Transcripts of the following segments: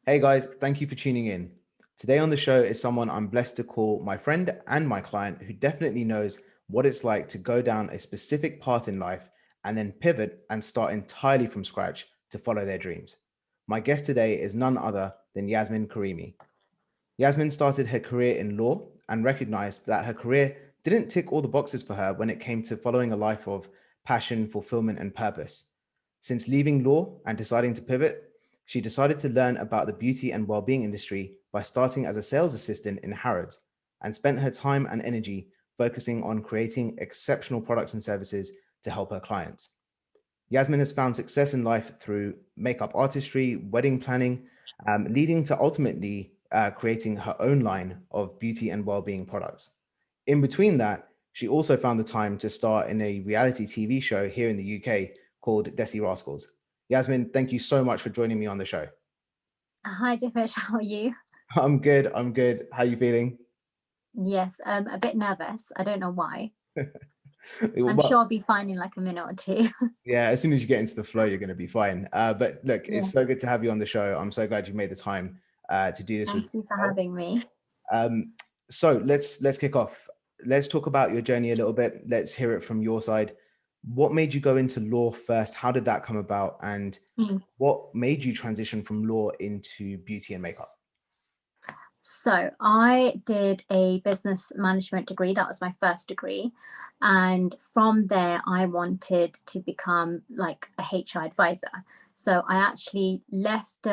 Hey guys, thank you for tuning in. Today on the show is someone I'm blessed to call my friend and my client who definitely knows what it's like to go down a specific path in life and then pivot and start entirely from scratch to follow their dreams. My guest today is none other than Yasmin Karimi. Yasmin started her career in law and recognized that her career didn't tick all the boxes for her when it came to following a life of passion, fulfillment, and purpose. Since leaving law and deciding to pivot, she decided to learn about the beauty and well-being industry by starting as a sales assistant in Harrods and spent her time and energy focusing on creating exceptional products and services to help her clients. Yasmin has found success in life through makeup artistry, wedding planning, leading to ultimately creating her own line of beauty and well-being products. In between that, she also found the time to star in a reality TV show here in the UK called Desi Rascals. Yasmin, thank you so much for joining me on the show. Hi, Dipesh. How are you? I'm good. I'm good. How are you feeling? Yes, a bit nervous. I don't know why. I'm sure Well, I'll be fine in like a minute or two. yeah, as soon as you get into the flow, you're going to be fine. But look, Yeah, it's so good to have you on the show. I'm so glad you made the time to do this with thank me. you for as well. having me. So let's kick off. Let's talk about your journey a little bit. Let's hear it from your side. What made you go into law first? How did that come about? And Mm. what made you transition from law into beauty and makeup? So I did a business management degree. That was my first degree. And from there, I wanted to become like a HR advisor. So I actually left,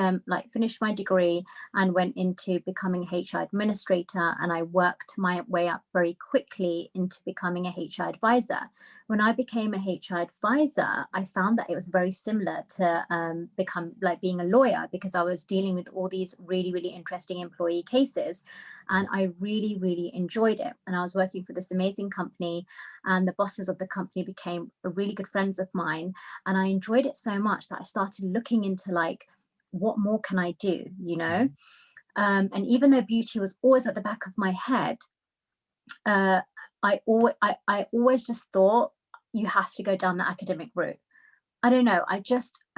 finished my degree and went into becoming a HR administrator. And I worked my way up very quickly into becoming a HR advisor. When I became a HR advisor, I found that it was very similar to become like being a lawyer because I was dealing with all these really, really interesting employee cases. And I really, really enjoyed it. And I was working for this amazing company, and the bosses of the company became really good friends of mine. And I enjoyed it so much that I started looking into like, what more can I do, you know? Mhm. And even though beauty was always at the back of my head, uh, I always just thought you have to go down the academic route. I don't know. I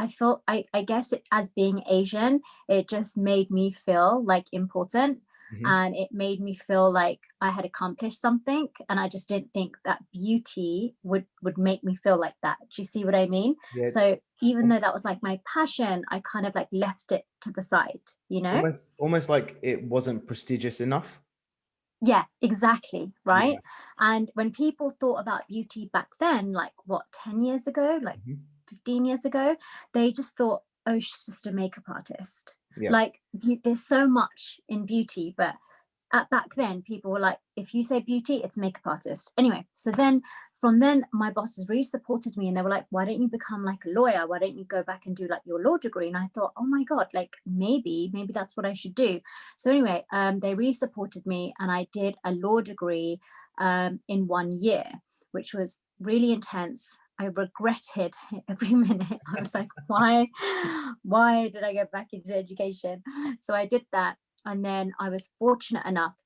felt, I guess it, as being Asian, it just made me feel like important, Mhm. and it made me feel like I had accomplished something. And I just didn't think that beauty would make me feel like that. Do you see what I mean? Yeah, So even though that was like my passion, I kind of like left it to the side, you know? almost like it wasn't prestigious enough. Yeah, exactly. Yeah. Right. And when people thought about beauty back then, like what, 10 years ago, like Mhm. 15 years ago, they just thought, oh, she's just a makeup artist. Yeah. Like, there's so much in beauty, but back then, people were like, if you say beauty, it's makeup artist. Anyway, so then from then, my bosses really supported me, and they were like, why don't you become like a lawyer? Why don't you go back and do like your law degree? And I thought, oh my God, like maybe that's what I should do. So anyway, they really supported me, and I did a law degree in 1 year, which was really intense. I regretted every minute. I was like, why did I get back into education? So I did that. And then I was fortunate enough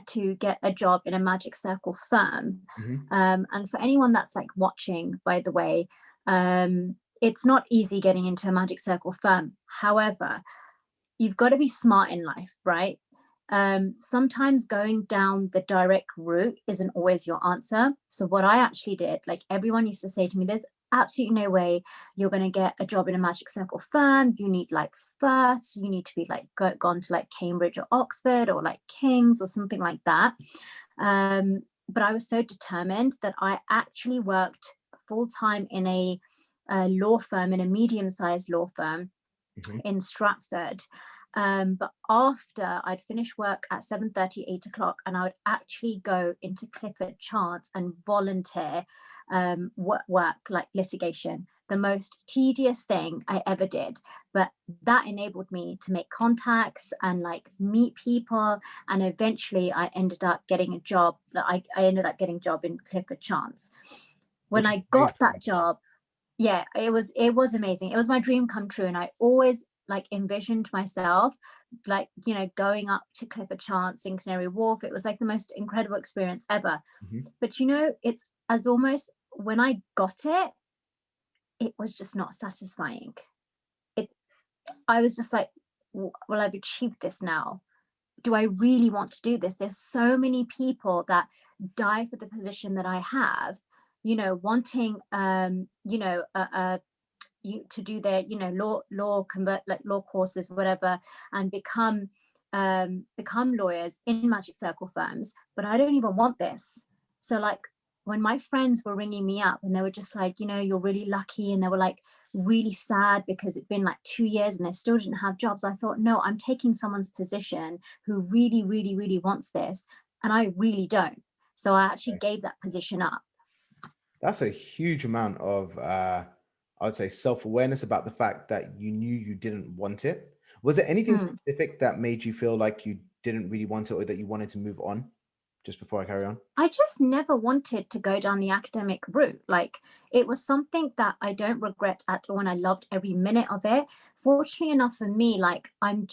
to get a job in a magic circle firm. Mhm. And for anyone that's like watching, by the way, it's not easy getting into a magic circle firm. However, you've got to be smart in life, right? Sometimes going down the direct route isn't always your answer. So what I actually did, like everyone used to say to me, there's absolutely no way you're going to get a job in a magic circle firm. You need like first, you need to be like gone to like Cambridge or Oxford or like King's or something like that. But I was so determined that I actually worked full time in a law firm, in a medium-sized law firm Mhm. in Stratford. But after I'd finish work at 7:30, 8 o'clock, and I would actually go into Clifford Chance and volunteer work like litigation. The most tedious thing I ever did, but that enabled me to make contacts and like meet people. And eventually I ended up getting a job that I ended up getting a job in Clifford Chance. When Which is I got that amazing. job, yeah, it was amazing. It was my dream come true, and I always like envisioned myself like, going up to Clifford Chance in Canary Wharf. It was like the most incredible experience ever. Mhm. But it's as almost when I got it, it was just not satisfying. It I was just like, well, I've achieved this now. Do I really want to do this? There's so many people that die for the position that I have, wanting, you to do their, law convert, like law courses, whatever, and become lawyers in magic circle firms. But I don't even want this. So like, when my friends were ringing me up and they were just like, you're really lucky, and they were like really sad because it'd been like 2 years and they still didn't have jobs, I thought, no, I'm taking someone's position who really, really, really wants this, and I really don't. So I actually Okay. gave that position up. That's a huge amount of, I would say, self-awareness about the fact that you knew you didn't want it. Was there anything Hmm. specific that made you feel like you didn't really want it or that you wanted to move on? Just before I carry on. I just never wanted to go down the academic route. Like, it was something that I don't regret at all, and I loved every minute of it. Fortunately enough for me, like, I'm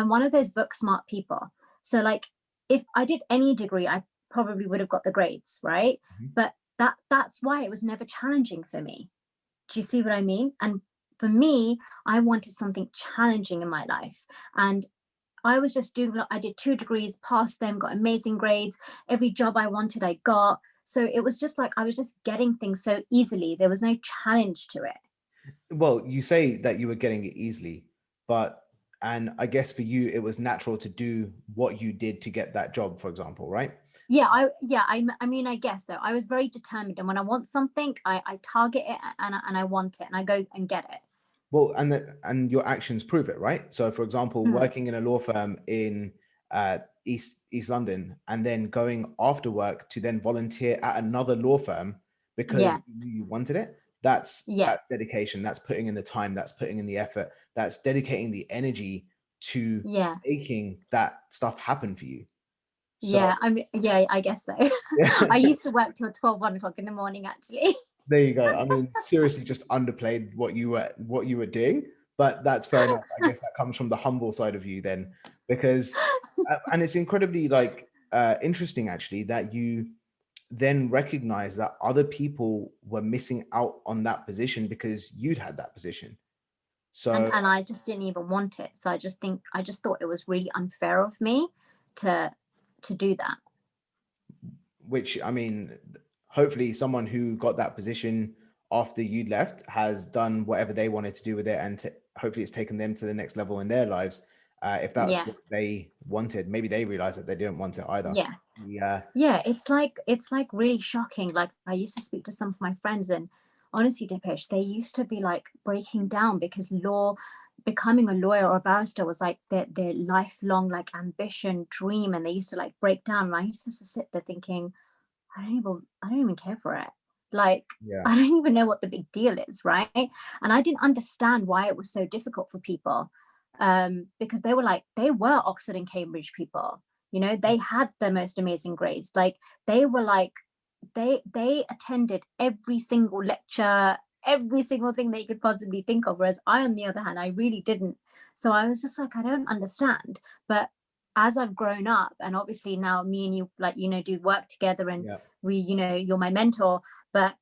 one of those book smart people. So like, if I did any degree, I probably would have got the grades, right? Mhm. But that's why it was never challenging for me. Do you see what I mean? And for me, I wanted something challenging in my life. And I was just doing, I did 2 degrees, passed them, got amazing grades. Every job I wanted, I got. So it was just like I was just getting things so easily. There was no challenge to it. Well, you say that you were getting it easily, but and I guess for you it was natural to do what you did to get that job, for example, right? I mean, I guess so. I was very determined, and when I want something, I target it, and I want it, and I go and get it. Well, and your actions prove it, right? So, for example, Mm, working in a law firm in East London, and then going after work to then volunteer at another law firm because yeah, you wanted it. yeah, That's dedication. That's putting in the time. That's putting in the effort. That's dedicating the energy to yeah, making that stuff happen for you. So, yeah. I mean, yeah, I guess so. I yeah. used to work till 1 o'clock in the morning, actually. There you go. I mean, seriously, just underplayed what you were doing, but that's fair enough. I guess that comes from the humble side of you then, because and it's incredibly like interesting actually that you then recognize that other people were missing out on that position because you'd had that position. and So, and I just didn't even want it. So I just thought it was really unfair of me to do that. which I mean, hopefully someone who got that position after you left has done whatever they wanted to do with it, and hopefully it's taken them to the next level in their lives. If that's Yeah, what they wanted, maybe they realized that they didn't want it either. yeah, Yeah, yeah. It's like really shocking. Like, I used to speak to some of my friends, and honestly, Dipesh, they used to be like breaking down because becoming a lawyer or a barrister was like their lifelong like ambition, dream, and they used to like break down. And I used to just sit there thinking, I don't even care for it. Like, yeah, I don't even know what the big deal is, right? And I didn't understand why it was so difficult for people. Because they were Oxford and Cambridge people. They had the most amazing grades. Like, they were like they attended every single lecture, every single thing that you could possibly think of. Whereas I, on the other hand, I really didn't. So I was just like, I don't understand. But as I've grown up, and obviously now me and you, like, do work together, and yeah. you're my mentor. But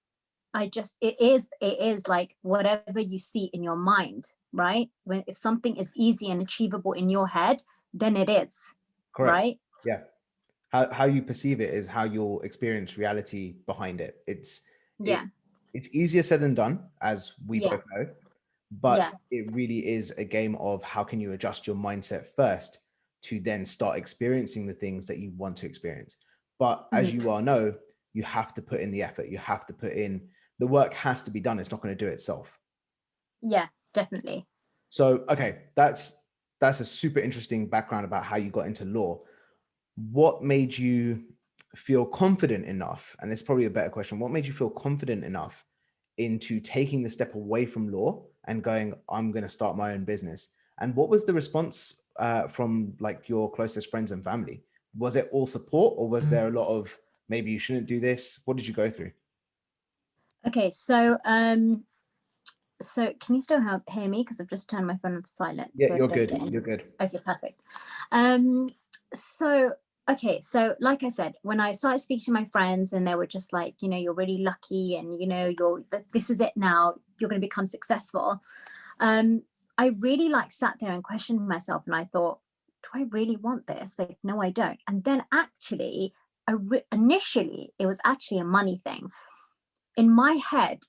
it is like whatever you see in your mind, right? If something is easy and achievable in your head, then it is, Correct. right? Yeah. How you perceive it is how you'll experience reality behind it. Yeah, It's easier said than done, as we yeah, both know, yeah. but it really is a game of how can you adjust your mindset first to then start experiencing the things that you want to experience. But as you Mhm. well know, you have to put in the effort. You have to put in the work. Has to be done. It's not going to do itself. Yeah, definitely. So okay, that's a super interesting background about how you got into law. What made you feel confident enough? And this is probably a better question. What made you feel confident enough into taking the step away from law and going, I'm going to start my own business? And what was the response from like your closest friends and family? Was it all support, or was there a lot of maybe you shouldn't do this? What did you go through? Okay, so can you still hear me? Because I've just turned my phone off silent, Yeah, so I you're don't get good. any. You're good. Okay, perfect. Um, so okay, so like I said, when I started speaking to my friends, and they were just like, you're really lucky, and this is it now. You're going to become successful. Um, I really like sat there and questioned myself, and I thought, do I really want this? Like, no, I don't. And then actually, initially, it was actually a money thing. In my head,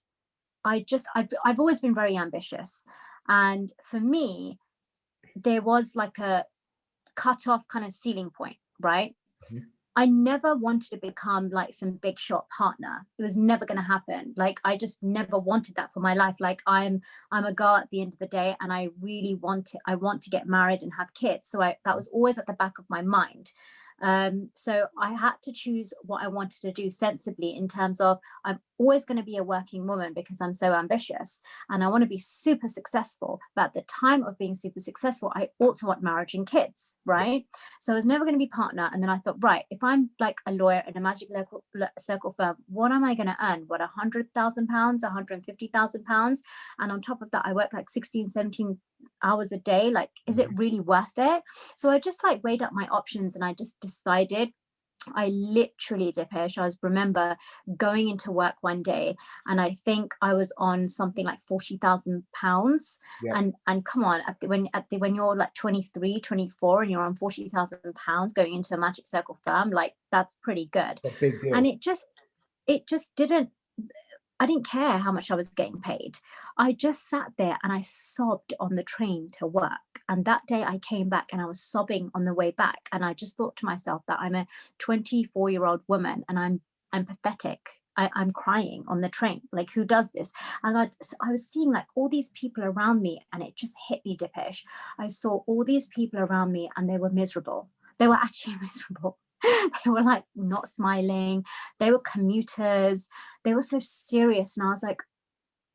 I've always been very ambitious. And for me, there was like a cut off kind of ceiling point, right? Mhm. I never wanted to become like some big shot partner. It was never going to happen. Like I just never wanted that for my life. Like I'm a girl at the end of the day, and I want to get married and have kids. So that was always at the back of my mind. So I had to choose what I wanted to do sensibly, in terms of I'm always going to be a working woman because I'm so ambitious and I want to be super successful. But at the time of being super successful, I also want marriage and kids, Yeah. right? So I was never going to be partner. And then I thought, right, if I'm like a lawyer in a magic circle firm, what am I going to earn? What, £100,000, £150,000? And on top of that, I work like 16, 17 hours a day. Like, is it Mhm. really worth it? So I just like weighed up my options, and I just decided. I literally, Dipesh, I remember going into work one day, and I think I was on something like £40,000. Yeah. And come on, when you're like 23, 24, and you're on £40,000 going into a magic circle firm, like that's pretty good. A big And deal. it just didn't, I didn't care how much I was getting paid. I just sat there and I sobbed on the train to work. And that day I came back and I was sobbing on the way back. And I just thought to myself that I'm a 24-year-old woman, and I'm pathetic. I'm crying on the train. Like, who does this? And I was seeing like all these people around me, and it just hit me, Dipesh. I saw all these people around me, and they were miserable. They were actually miserable. They were like not smiling. They were commuters. They were so serious. And I was like,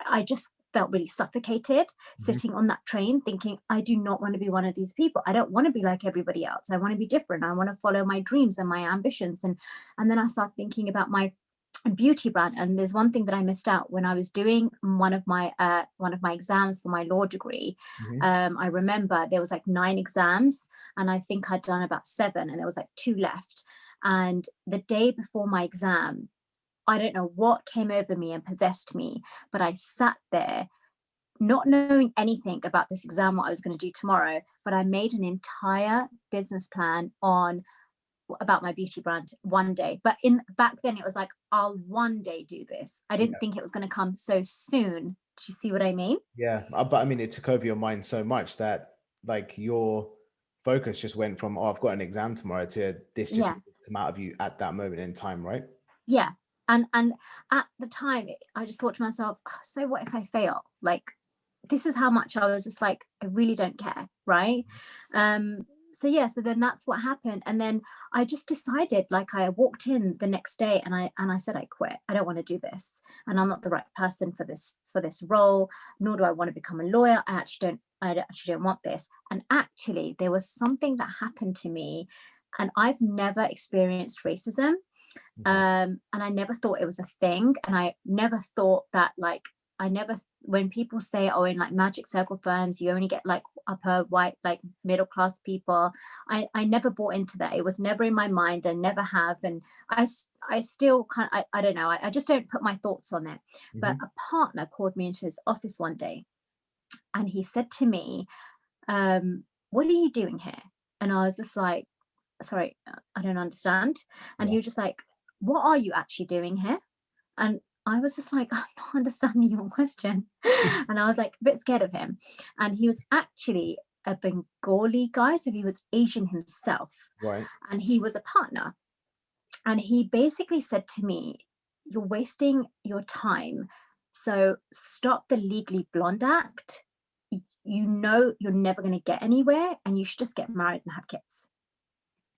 I just felt really suffocated Mhm. sitting on that train, thinking, I do not want to be one of these people. I don't want to be like everybody else. I want to be different. I want to follow my dreams and my ambitions. And then I started thinking about my beauty brand. And there's one thing that I missed out when I was doing one of my exams for my law degree. Mhm. I remember there was like 9 exams, and I think I'd done about 7, and there was like 2 left. And the day before my exam, I don't know what came over me and possessed me, but I sat there not knowing anything about this exam, what I was going to do tomorrow. But I made an entire business plan on about my beauty brand one day. But in back then, it was like, I'll one day do this. I didn't Yeah. think it was going to come so soon. Do you see what I mean? Yeah. But I mean, it took over your mind so much that like your focus just went from, oh, I've got an exam tomorrow, to this just Yeah. needed to come out of you at that moment in time, right? Yeah. And at the time, I just thought to myself, "Oh, so what if I fail? Like, this is how much I was just like, I really don't care, right?" So yeah, so then that's what happened. And then I just decided, like, I walked in the next day, and I said, I quit. I don't want to do this. And I'm not the right person for this role, nor do I want to become a lawyer. I actually don't want this. And actually, there was something that happened to me, and I've never experienced racism. Okay. And I never thought it was a thing. And I never thought that, like, when people say, oh, in like magic circle firms, you only get like upper white, like middle class people, I never bought into that. It was never in my mind, and never have. And I still I don't know, I just don't put my thoughts on it. But Mhm. a partner called me into his office one day, and he said to me, what are you doing here? And I was just like, sorry, I don't understand. And Yeah. he was just like, what are you actually doing here? And I was just like, I'm not understanding your question. And I was like a bit scared of him. And he was actually a Bengali guy. So he was Asian himself. Right. And he was a partner. And he basically said to me, you're wasting your time. So stop the Legally Blonde Act. You know you're never going to get anywhere, and you should just get married and have kids.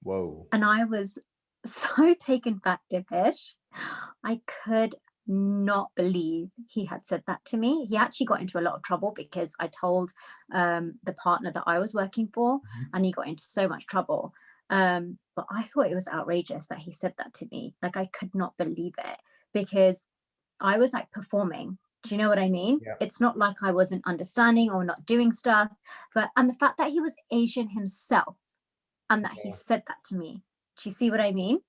Whoa. And I was so taken back, Dipesh. I could not believe he had said that to me. He actually got into a lot of trouble because I told the partner that I was working for, Mhm. and he got into so much trouble. But I thought it was outrageous that he said that to me. Like, I could not believe it, because I was like performing. Do you know what I mean? Yeah. It's not like I wasn't understanding or not doing stuff, and the fact that he was Asian himself, and that he Yeah. said that to me. Do you see what I mean?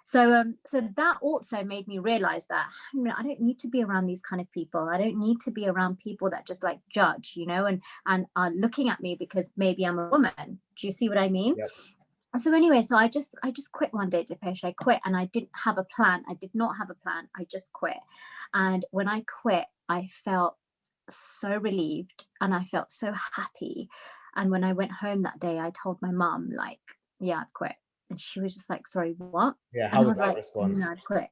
So that also made me realize that, you know, I don't need to be around these kind of people. I don't need to be around people that just like judge, you know, and are looking at me because maybe I'm a woman. Do you see what I mean? Yep. So anyway, so I just quit one day, Dipesh. I quit and I didn't have a plan. I did not have a plan. I just quit. And when I quit, I felt so relieved and I felt so happy. And when I went home that day, I told my mum, like, yeah, I've quit. And she was just like, sorry, what? Yeah. And How I was was that like, no, response? I've quit.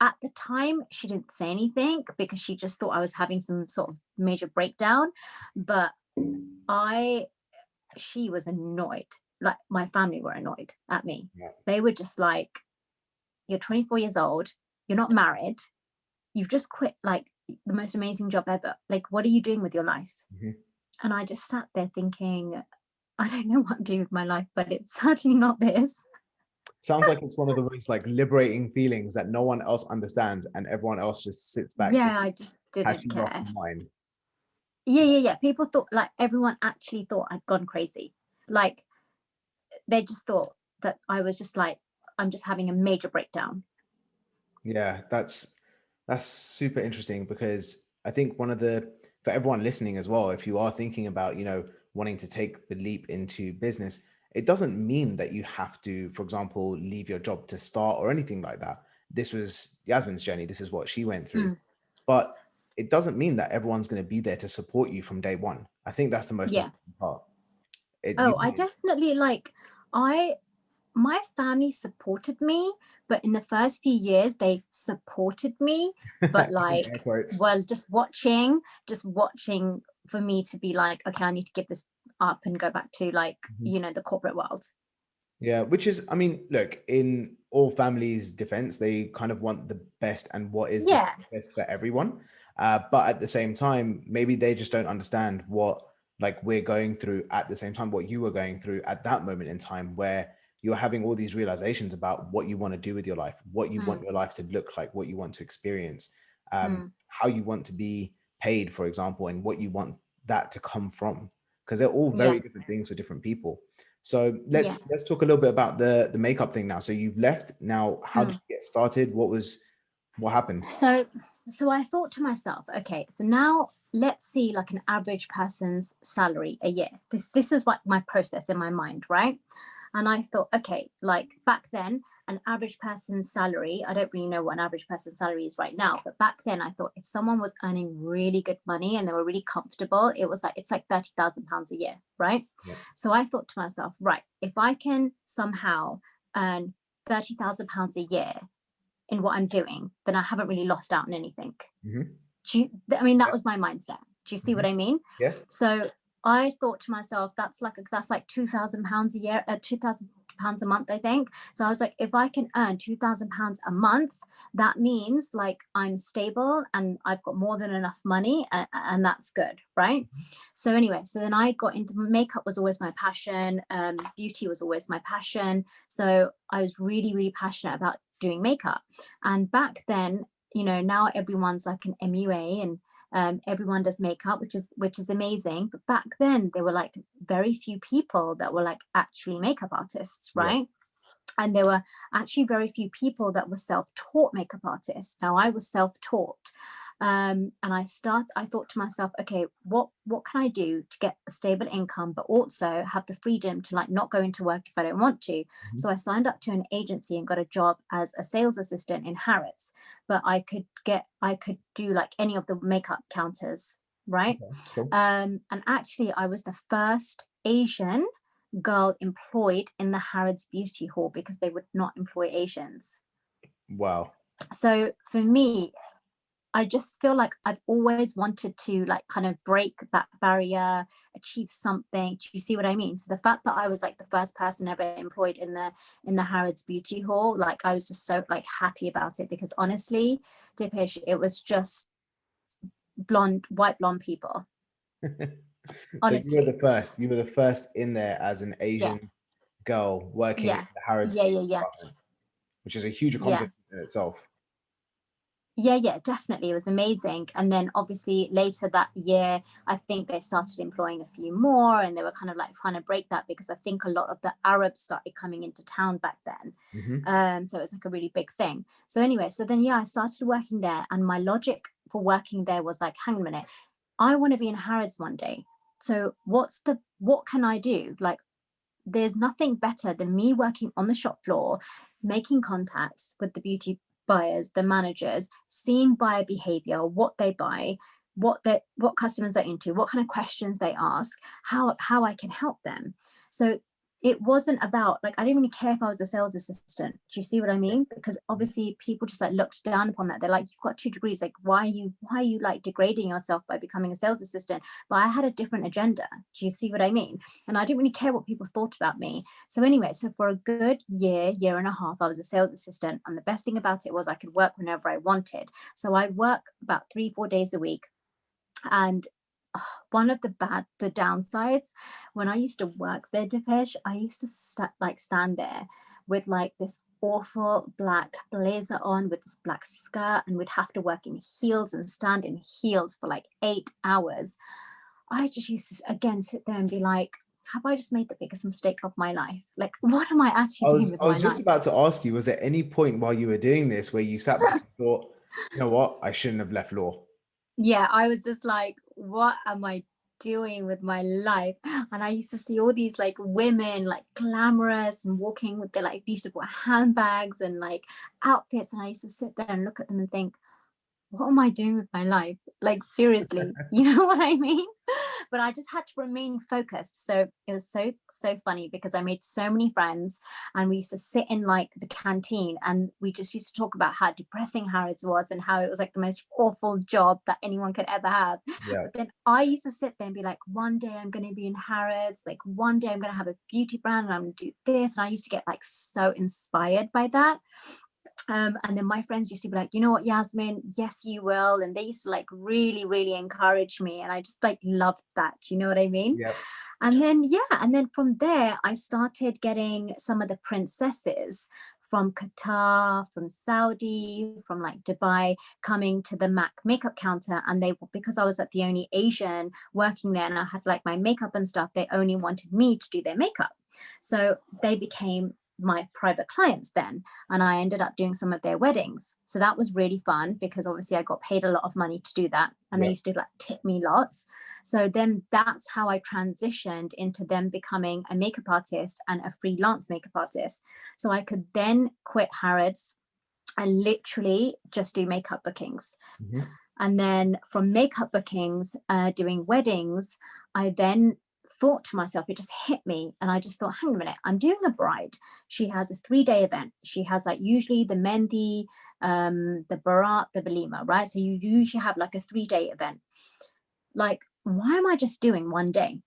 At the time, she didn't say anything because she just thought I was having some sort of major breakdown. But I she was annoyed. Like my family were annoyed at me. Yeah. They were just like, "You're 24 years old. You're not married. You've just quit like the most amazing job ever. Like, what are you doing with your life?" Mhm. And I just sat there thinking, I don't know what to do with my life, but it's certainly not this. Sounds like it's one of the most like liberating feelings that no one else understands, and everyone else just sits back Yeah, thinking, I just "Has didn't she lost care. her mind?" Yeah, yeah, yeah. People thought like everyone actually thought I'd gone crazy. Like they just thought that I was just like, I'm just having a major breakdown. Yeah, that's super interesting because I think one of the for everyone listening as well, if you are thinking about, wanting to take the leap into business, it doesn't mean that you have to, for example, leave your job to start or anything like that. This was Yasmin's journey. This is what she went through. Mm, But it doesn't mean that everyone's going to be there to support you from day one. I think that's the most yeah. important part. It, Oh, I definitely like I my family supported me, but in the first few years they supported me, but air like, quotes. well, just watching for me to be like, okay, I need to give this up and go back to like, Mhm. you know, the corporate world. Yeah, which is, I mean, look, in all families' defense, they kind of want the best and what is the Yeah. best for everyone. But at the same time, maybe they just don't understand what like we're going through at the same time, what you were going through at that moment in time, where you're having all these realizations about what you want to do with your life, what you want Mm, your life to look like, what you want to experience, mm, how you want to be paid, for example, and what you want that to come from, because they're all yeah. very different things for different people. So Yeah. let's talk a little bit about the makeup thing now. So you've left. Now, how did Mm. you get started? What happened? So I thought to myself, okay, so now let's see like an average person's salary a year. This is what my process in my mind, right? And I thought, okay, like back then, an average person's salary, I don't really know what an average person's salary is right now, but back then I thought if someone was earning really good money and they were really comfortable, it's like £30,000 a year, right? Yeah. So I thought to myself, right, if I can somehow earn £30,000 a year in what I'm doing, then I haven't really lost out on anything. Hmm. I mean, that Yeah. was my mindset. Do you see what Hmm. I mean? Yeah. So I thought to myself, that's like £2,000 a year, £2,000 a month, I think. So I was like, if I can earn £2,000 a month, that means like I'm stable and I've got more than enough money, and that's good, right? So anyway, so then I got into makeup was always my passion. Beauty was always my passion. So I was really, really passionate about doing makeup. And back then, you know, now everyone's like an MUA and everyone does makeup, which is amazing. But back then, there were like very few people that were like actually makeup artists, Yeah. right? And there were actually very few people that were self-taught makeup artists. Now I was self-taught, and I thought to myself, okay, what can I do to get a stable income but also have the freedom to like not go into work if I don't want to? Mhm. So I signed up to an agency and got a job as a sales assistant in Harrods, but I could do like any of the makeup counters, right? Okay. Cool. And actually I was the first Asian girl employed in the Harrods Beauty Hall because they would not employ Asians. Wow. So for me, I just feel like I've always wanted to like kind of break that barrier, achieve something. Do you see what I mean? So the fact that I was like the first person ever employed in the Harrods Beauty Hall, like I was just so like happy about it because honestly, Dipesh, it was just white blonde people. So you were Honestly. the first. You were the first in there as an Yeah. Asian girl working in Yeah. the Harrods Yeah. Yeah. Yeah. department, which is a huge Yeah. accomplishment in itself. Yeah, definitely. It was amazing. And then obviously later that year, I think they started employing a few more, and they were kind of like trying to break that because I think a lot of the Arabs started coming into town back then. Hmm. So it was like a really big thing. So anyway, so then yeah, I started working there, and my logic for working there was like, hang on a minute, I want to be in Harrods one day. So what can I do? Like, there's nothing better than me working on the shop floor, making contacts with the beauty buyers, the managers, seeing buyer behavior, what they buy, what customers are into, what kind of questions they ask, how I can help them. So it wasn't about like, I didn't really care if I was a sales assistant. Do you see what I mean? Because obviously people just like looked down upon that. They're like, you've got 2 degrees, like why are you like degrading yourself by becoming a sales assistant? But I had a different agenda. Do you see what I mean? And I didn't really care what people thought about me. So anyway, so for a good year and a half, I was a sales assistant. And the best thing about it was I could work whenever I wanted. So I'd work about 3-4 days a week. And one of the downsides, when I used to work there, Dipesh, I used to stand there with like this awful black blazer on with this black skirt, and we'd have to work in heels and stand in heels for like 8 hours. I just used to again sit there and be like, have I just made the biggest mistake of my life? Like, what am I actually I doing was with I my was just life? about to ask you, was there any point while you were doing this where you sat back and thought, you know what, I shouldn't have left law? Yeah, I was just like, what am I doing with my life? And I used to see all these like women like glamorous and walking with their like beautiful handbags and like outfits. And I used to sit there and look at them and think, what am I doing with my life? Like, seriously, you know what I mean? But I just had to remain focused. So it was so funny because I made so many friends, and we used to sit in like the canteen, and we just used to talk about how depressing Harrods was and how it was like the most awful job that anyone could ever have. Yeah. But then I used to sit there and be like, one day I'm going to be in Harrods, like one day I'm going to have a beauty brand and I'm going to do this. And I used to get like so inspired by that. And then my friends used to be like, you know what, Yasmin, yes, you will. And they used to like really, really encourage me. And I just like loved that. You know what I mean? Yeah. And then, yeah. And then from there, I started getting some of the princesses from Qatar, from Saudi, from like Dubai, coming to the Mac makeup counter. And they, because I was like the only Asian working there and I had like my makeup and stuff, they only wanted me to do their makeup. So they became my private clients then, and I ended up doing some of their weddings. So that was really fun because obviously I got paid a lot of money to do that, and they Yeah. used to like tip me lots. So then that's how I transitioned into them becoming a makeup artist and a freelance makeup artist. So I could then quit Harrods and literally just do makeup bookings. Hmm. And then from makeup bookings, doing weddings, I then thought to myself, it just hit me. And I just thought, hang on a minute, I'm doing a bride. She has a 3-day event. She has like usually the Mendi, the Barat, the Belima, right? So you usually have like a 3-day event. Like, why am I just doing one day?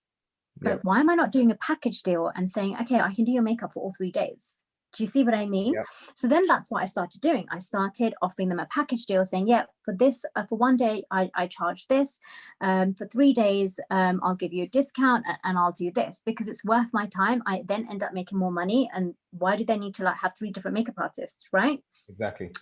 Yeah. Like, why am I not doing a package deal and saying, okay, I can do your makeup for all 3 days? Do you see what I mean? Yeah. So then that's what I started doing. I started offering them a package deal saying, yeah, for this, for one day, I charge this. For 3 days, I'll give you a discount and I'll do this because it's worth my time. I then end up making more money. And why do they need to like have 3 different makeup artists, right? Exactly.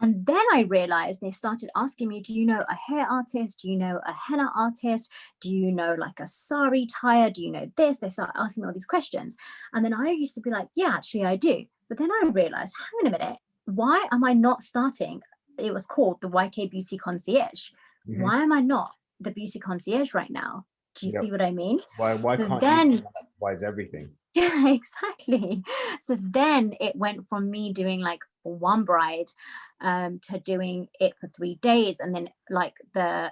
And then I realized they started asking me, do you know a hair artist? Do you know a henna artist? Do you know like a sari tire? Do you know this? They started asking me all these questions. And then I used to be like, yeah, actually, I do. But then I realized, hang on a minute, why am I not starting? It was called the YK Beauty Concierge. Hmm. Why am I not the beauty concierge right now? Do you Yep. see what I mean? Why So can't you then wise everything? yeah, exactly. So then it went from me doing like one bride to doing it for 3 days, and then like the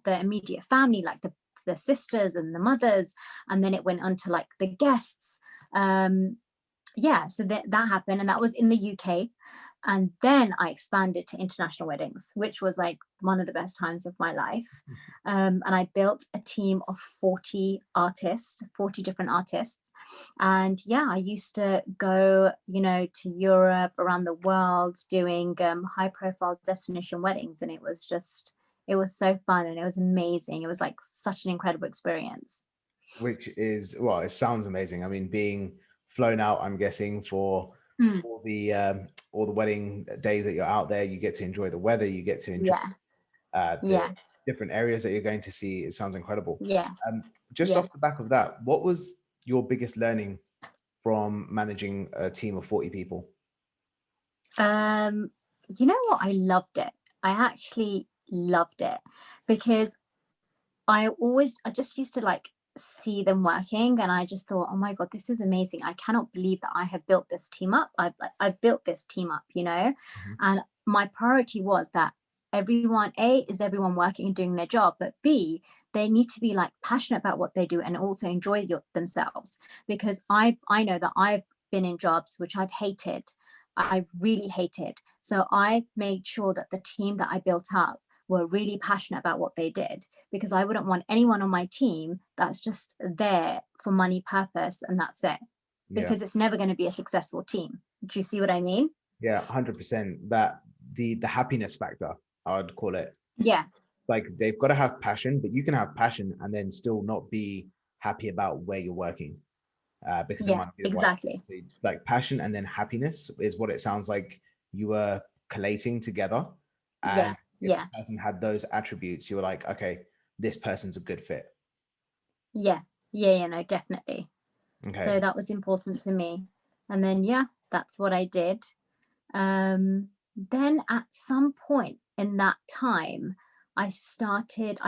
immediate family, like the sisters and the mothers, and then it went on to like the guests. Yeah, so that happened, and that was in the UK. And then I expanded to international weddings, which was like one of the best times of my life. And I built a team of 40 artists, 40 different artists. And yeah, I used to go, to Europe, around the world, doing high profile destination weddings. And it was so fun and it was amazing. It was like such an incredible experience. Which is, well, it sounds amazing. I mean, being flown out, I'm guessing, for Mm. all the wedding days that you're out there. You get to enjoy the weather. You get to enjoy Yeah. the Yeah. different areas that you're going to see. It sounds incredible. Yeah. Just Yeah. off the back of that, what was your biggest learning from managing a team of 40 people? You know what? I loved it. I actually loved it because I just used to like see them working, and I just thought, oh my God, this is amazing. I cannot believe that I have built this team up. I've built this team up, you know? Mhm. And my priority was that everyone, A, is everyone working and doing their job, but B, they need to be like passionate about what they do and also enjoy themselves. Because I know that I've been in jobs which I've hated. I've really hated. So I made sure that the team that I built up were really passionate about what they did, because I wouldn't want anyone on my team that's just there for money purpose and that's it, Yeah. because it's never going to be a successful team. Do you see what I mean? Yeah, 100%. That the happiness factor, I would call it. Yeah. Like they've got to have passion, but you can have passion and then still not be happy about where you're working, because it Yeah, might not be the right. exactly. So, like passion and then happiness is what it sounds like you were collating together. Yeah. And if the Yeah. person had those attributes, you were like, okay, this person's a good fit. Yeah. Yeah, no, definitely. Okay. So that was important to me. And then yeah, that's what I did. Then at some point in that time, I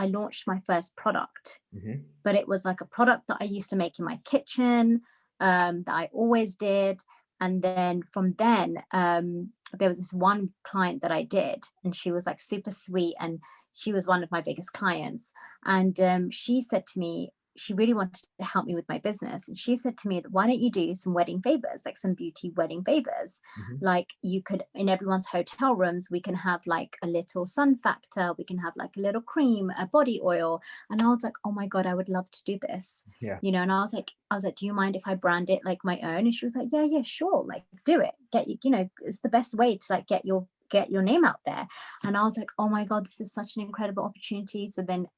launched my first product, Hmm. but it was like a product that I used to make in my kitchen, that I always did. And then from then, there was this one client that I did, and she was like super sweet, and she was one of my biggest clients. And she said to me, she really wanted to help me with my business. And she said to me, why don't you do some wedding favors, like some beauty wedding favors? Hmm. Like you could, in everyone's hotel rooms, we can have like a little sun factor, we can have like a little cream, a body oil. And I was like, oh my God, I would love to do this. Yeah. You know, and I was like, do you mind if I brand it like my own? And she was like, yeah, yeah, sure. Like do it. You know, it's the best way to like get your name out there. And I was like, oh my God, this is such an incredible opportunity. So then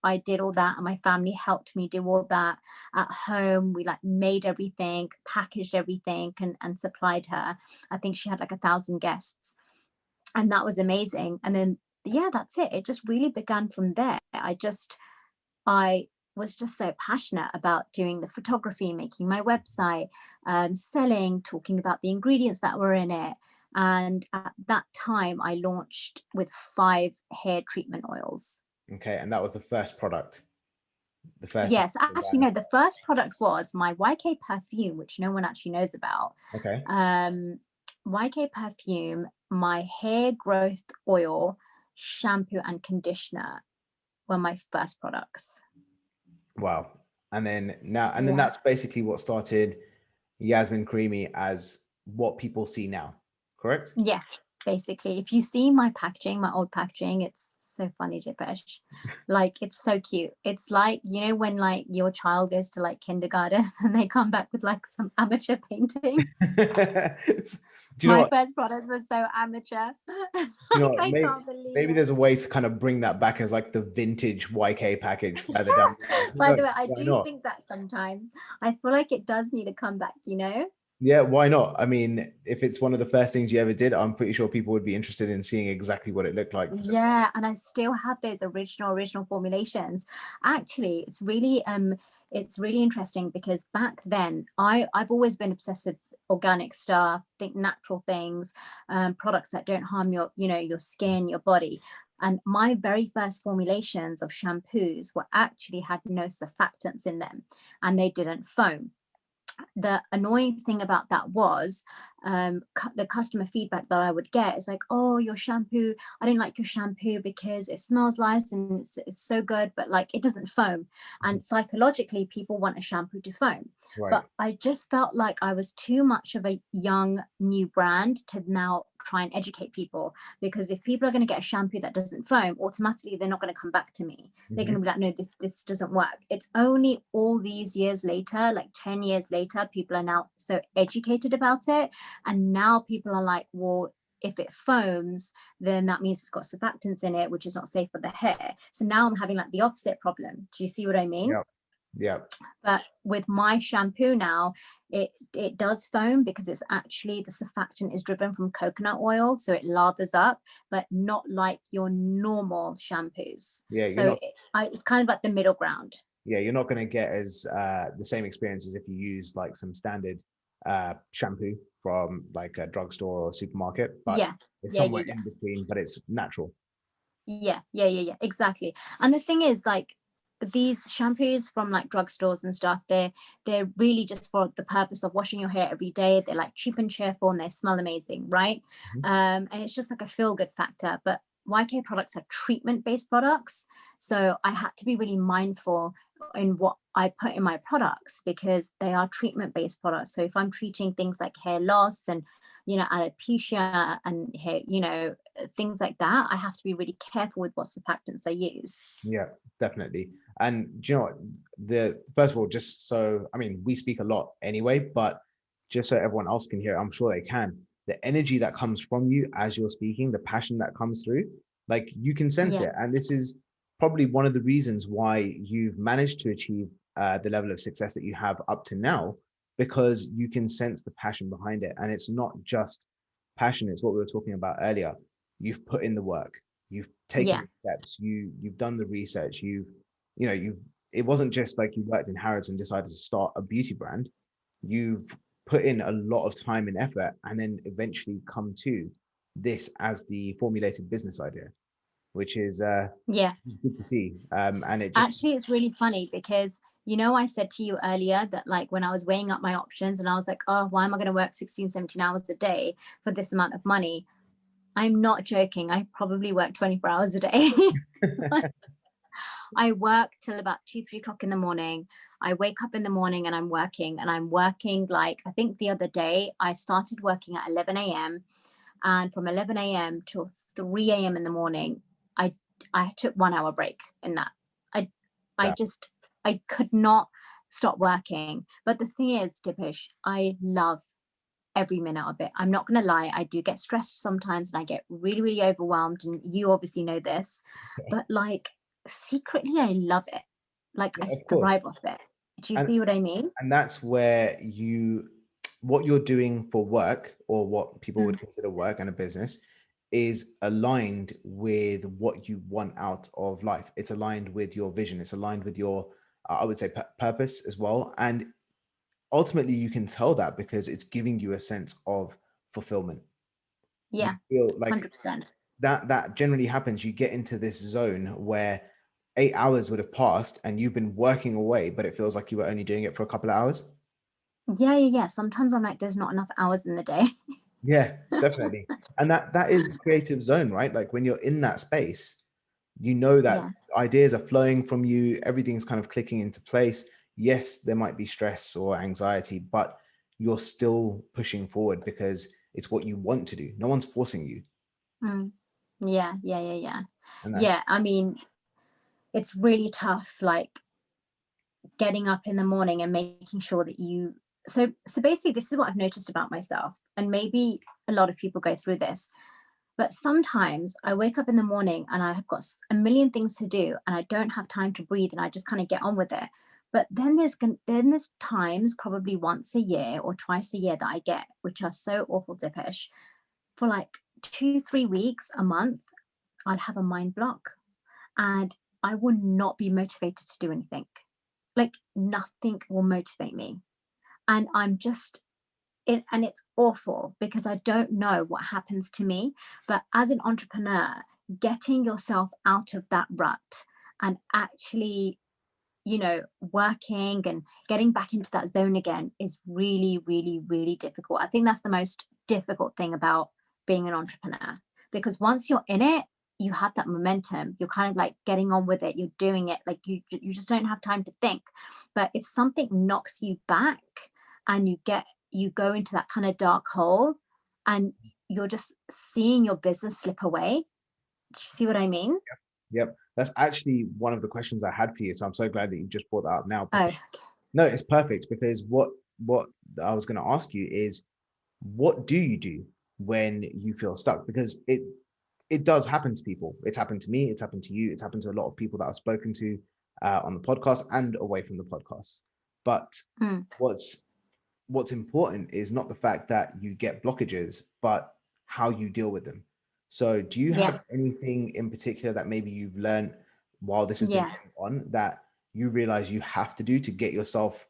I did all that, and my family helped me do all that at home. We like made everything, packaged everything, and supplied her. I think she had like 1,000 guests, and that was amazing. And then yeah, that's it. It just really began from there. I was just so passionate about doing the photography, making my website, selling, talking about the ingredients that were in it. And at that time, I launched with 5 hair treatment oils. Okay. And that was the first product, the first. Yes, actually, no, the first product was my YK perfume, which no one actually knows about. Okay. Um, YK perfume, my hair growth oil, shampoo, and conditioner were my first products. Wow. And then Yeah. that's basically what started Yasmin Karimi as what people see now, correct? Yeah, basically. If you see my packaging, my old packaging, it's so funny, Dipesh. Like it's so cute. It's like, you know, when like your child goes to like kindergarten and they come back with like some amateur painting. Do you know My what? first products were so amateur. You know Like what? I can't believe Maybe it. there's a way to kind of bring that back as like the vintage YK package further down the line. Who By the knows? way, I Why do not? think that sometimes. I feel like it does need to come back, you know? Yeah, why not? I mean, if it's one of the first things you ever did, I'm pretty sure people would be interested in seeing exactly what it looked like. Yeah, and I still have those original formulations. Actually, it's really interesting because back then I've always been obsessed with organic stuff, think natural things, products that don't harm your, you know, your skin, your body. And my very first formulations of shampoos were actually had no surfactants in them, and they didn't foam. The annoying thing about that was the customer feedback that I would get is like, oh, your shampoo, I don't like your shampoo because it smells nice and it's so good, but like it doesn't foam. And psychologically, people want a shampoo to foam. Right. But I just felt like I was too much of a young new brand to now try and educate people, because if people are going to get a shampoo that doesn't foam, automatically they're not going to come back to me. They're going Mhm. to be like, no, this doesn't work. It's only all these years later, like 10 years later, people are now so educated about it. And now people are like, well, if it foams, then that means it's got surfactants in it, which is not safe for the hair. So now I'm having like the opposite problem. Do you see what I mean? Yeah. Yeah. But with my shampoo now, it does foam because it's actually, the surfactant is driven from coconut oil, so it lathers up, but not like your normal shampoos. Yeah. You're So not. it's kind of like the middle ground. Yeah, you're not going to get as the same experience as if you use like some standard shampoo from like a drugstore or supermarket, but Yeah, it's yeah, yeah, somewhere yeah. in between, but it's natural. Yeah, exactly. And the thing is, like, these shampoos from like drugstores and stuff, they're really just for the purpose of washing your hair every day. They're like cheap and cheerful and they smell amazing, right? Mhm. And it's just like a feel good factor. But YK products are treatment based products, so I had to be really mindful in what I put in my products because they are treatment based products. So if I'm treating things like hair loss and alopecia and hair, things like that, I have to be really careful with what surfactants I use. Yeah, definitely. And do you know what? The first of all, just so I mean, we speak a lot anyway, but just so everyone else can hear, I'm sure they can. The energy that comes from you as you're speaking, the passion that comes through, like you can sense Yeah, it. And this is probably one of the reasons why you've managed to achieve the level of success that you have up to now, because you can sense the passion behind it. And it's not just passion, it's what we were talking about earlier. You've put in the work, you've taken yeah, the steps, you've done the research, you've it wasn't just like you worked in Harrods and decided to start a beauty brand. You've put in a lot of time and effort and then eventually come to this as the formulated business idea, which is yeah. good to see. And it just Actually, it's really funny because I said to you earlier that, like, when I was weighing up my options and I was like, oh, why am I going to work 16, 17 hours a day for this amount of money? I'm not joking. I probably work 24 hours a day. I work till about 2, 3 o'clock in the morning. I wake up in the morning and I'm working like, I think the other day I started working at 11 a.m. and from 11 a.m. till 3 a.m. in the morning, I I took 1 hour break in that. I I that. just I could not stop working. But the thing is, Dipesh, I love every minute of it. I'm not going to lie. I do get stressed sometimes and I get really, really overwhelmed. And you obviously know this, but like secretly, I love it. Like I Yeah, of course. thrive off it. Do you And see what I mean? and that's where what you're doing for work, or what people Mm, would consider work and a business, is aligned with what you want out of life. It's aligned with your vision, it's aligned with your I would say purpose as well. And ultimately you can tell that because it's giving you a sense of fulfillment. You yeah, feel like 100%. that generally happens. You get into this zone where 8 hours would have passed and you've been working away, but it feels like you were only doing it for a couple of hours. Yeah. Sometimes I'm like, there's not enough hours in the day. Yeah, definitely. And that is the creative zone, right? Like when you're in that space, you know that Yeah. ideas are flowing from you, everything's kind of clicking into place. Yes, there might be stress or anxiety, but you're still pushing forward because it's what you want to do. No one's forcing you. Mm. Yeah. And that's Yeah. I mean, it's really tough, like getting up in the morning and making sure that so basically this is what I've noticed about myself. And maybe a lot of people go through this. But sometimes I wake up in the morning and I've got a million things to do and I don't have time to breathe and I just kind of get on with it. But then there's times, probably once a year or twice a year, that I get, which are so awful, Dipesh, for like 2, 3 weeks, a month, I'll have a mind block and I will not be motivated to do anything. Like nothing will motivate me. And I'm just and it's awful because I don't know what happens to me. But as an entrepreneur, getting yourself out of that rut and actually, working and getting back into that zone again is really, really, really difficult. I think that's the most difficult thing about being an entrepreneur because once you're in it, you have that momentum. You're kind of like getting on with it. You're doing it. Like you just don't have time to think. But if something knocks you back and you go into that kind of dark hole and you're just seeing your business slip away. Do you see what I mean? Yep. That's actually one of the questions I had for you. So I'm so glad that you just brought that up now. Oh, No, it's perfect because what I was going to ask you is, what do you do when you feel stuck? Because it does happen to people. It's happened to me. It's happened to you. It's happened to a lot of people that I've spoken to. on the podcast and away from the podcast. But Mm, what's important is not the fact that you get blockages, but how you deal with them. So do you yeah, have anything in particular that maybe you've learned while this has been yeah. going on that you realize you have to do to get yourself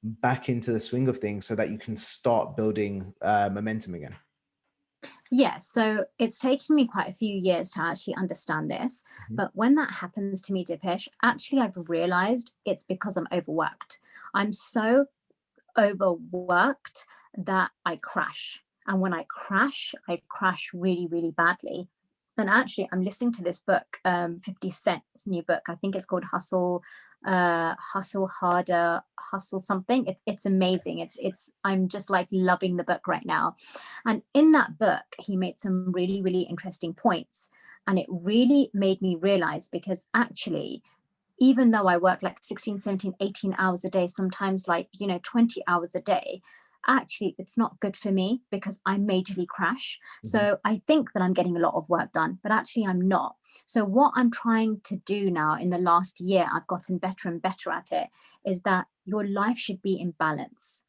back into the swing of things so that you can start building momentum again? Yeah, so it's taken me quite a few years to actually understand this. Mhm. But when that happens to me, Dipesh, actually, I've realized it's because I'm overworked. I'm so overworked that I crash. And when I crash really, really badly. And actually, I'm listening to this book, 50 Cent's new book. I think it's called Hustle Harder, Hustle something. It's amazing. I'm just like loving the book right now. And in that book, he made some really, really interesting points. And it really made me realize because actually, even though I work like 16, 17, 18 hours a day, sometimes like, 20 hours a day, actually it's not good for me because I majorly crash. Mhm. So I think that I'm getting a lot of work done, but actually I'm not. So what I'm trying to do now in the last year, I've gotten better and better at it, is that your life should be in balance.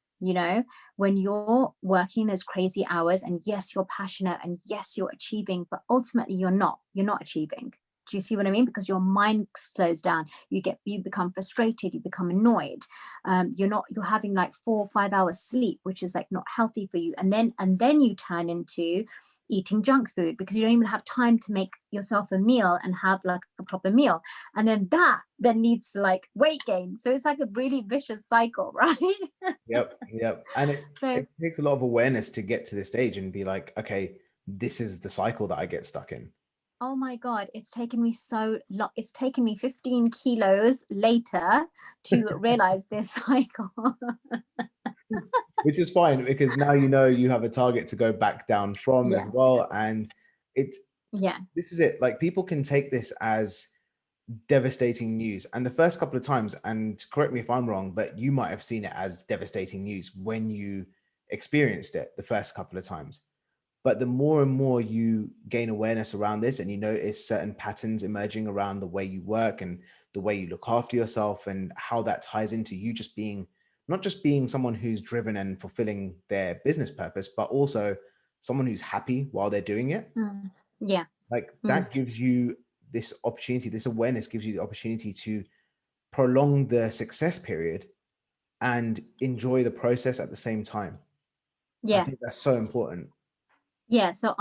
When you're working those crazy hours, and yes, you're passionate and yes, you're achieving, but ultimately you're not achieving. Do you see what I mean? Because your mind slows down, you become frustrated, you become annoyed. You're having like 4 or 5 hours sleep, which is like not healthy for you, and then you turn into eating junk food because you don't even have time to make yourself a meal and have like a proper meal, and then that then leads to like weight gain. So it's like a really vicious cycle, right? Yep, yep. And So, it takes a lot of awareness to get to this stage and be like, okay, this is the cycle that I get stuck in. oh my God, it's taken me so long. It's taken me 15 kilos later to realize this cycle. Which is fine because now you know you have a target to go back down from as Yeah. well. And it Yeah. this is it. Like people can take this as devastating news. And the first couple of times, and correct me if I'm wrong, but you might have seen it as devastating news when you experienced it the first couple of times. But the more and more you gain awareness around this and you notice certain patterns emerging around the way you work and the way you look after yourself and how that ties into you just being not just being someone who's driven and fulfilling their business purpose, but also someone who's happy while they're doing it. Mm. Yeah. Like Mm. that gives you this opportunity, this awareness gives you the opportunity to prolong the success period and enjoy the process at the same time. I Yeah. think that's so important. Yeah. So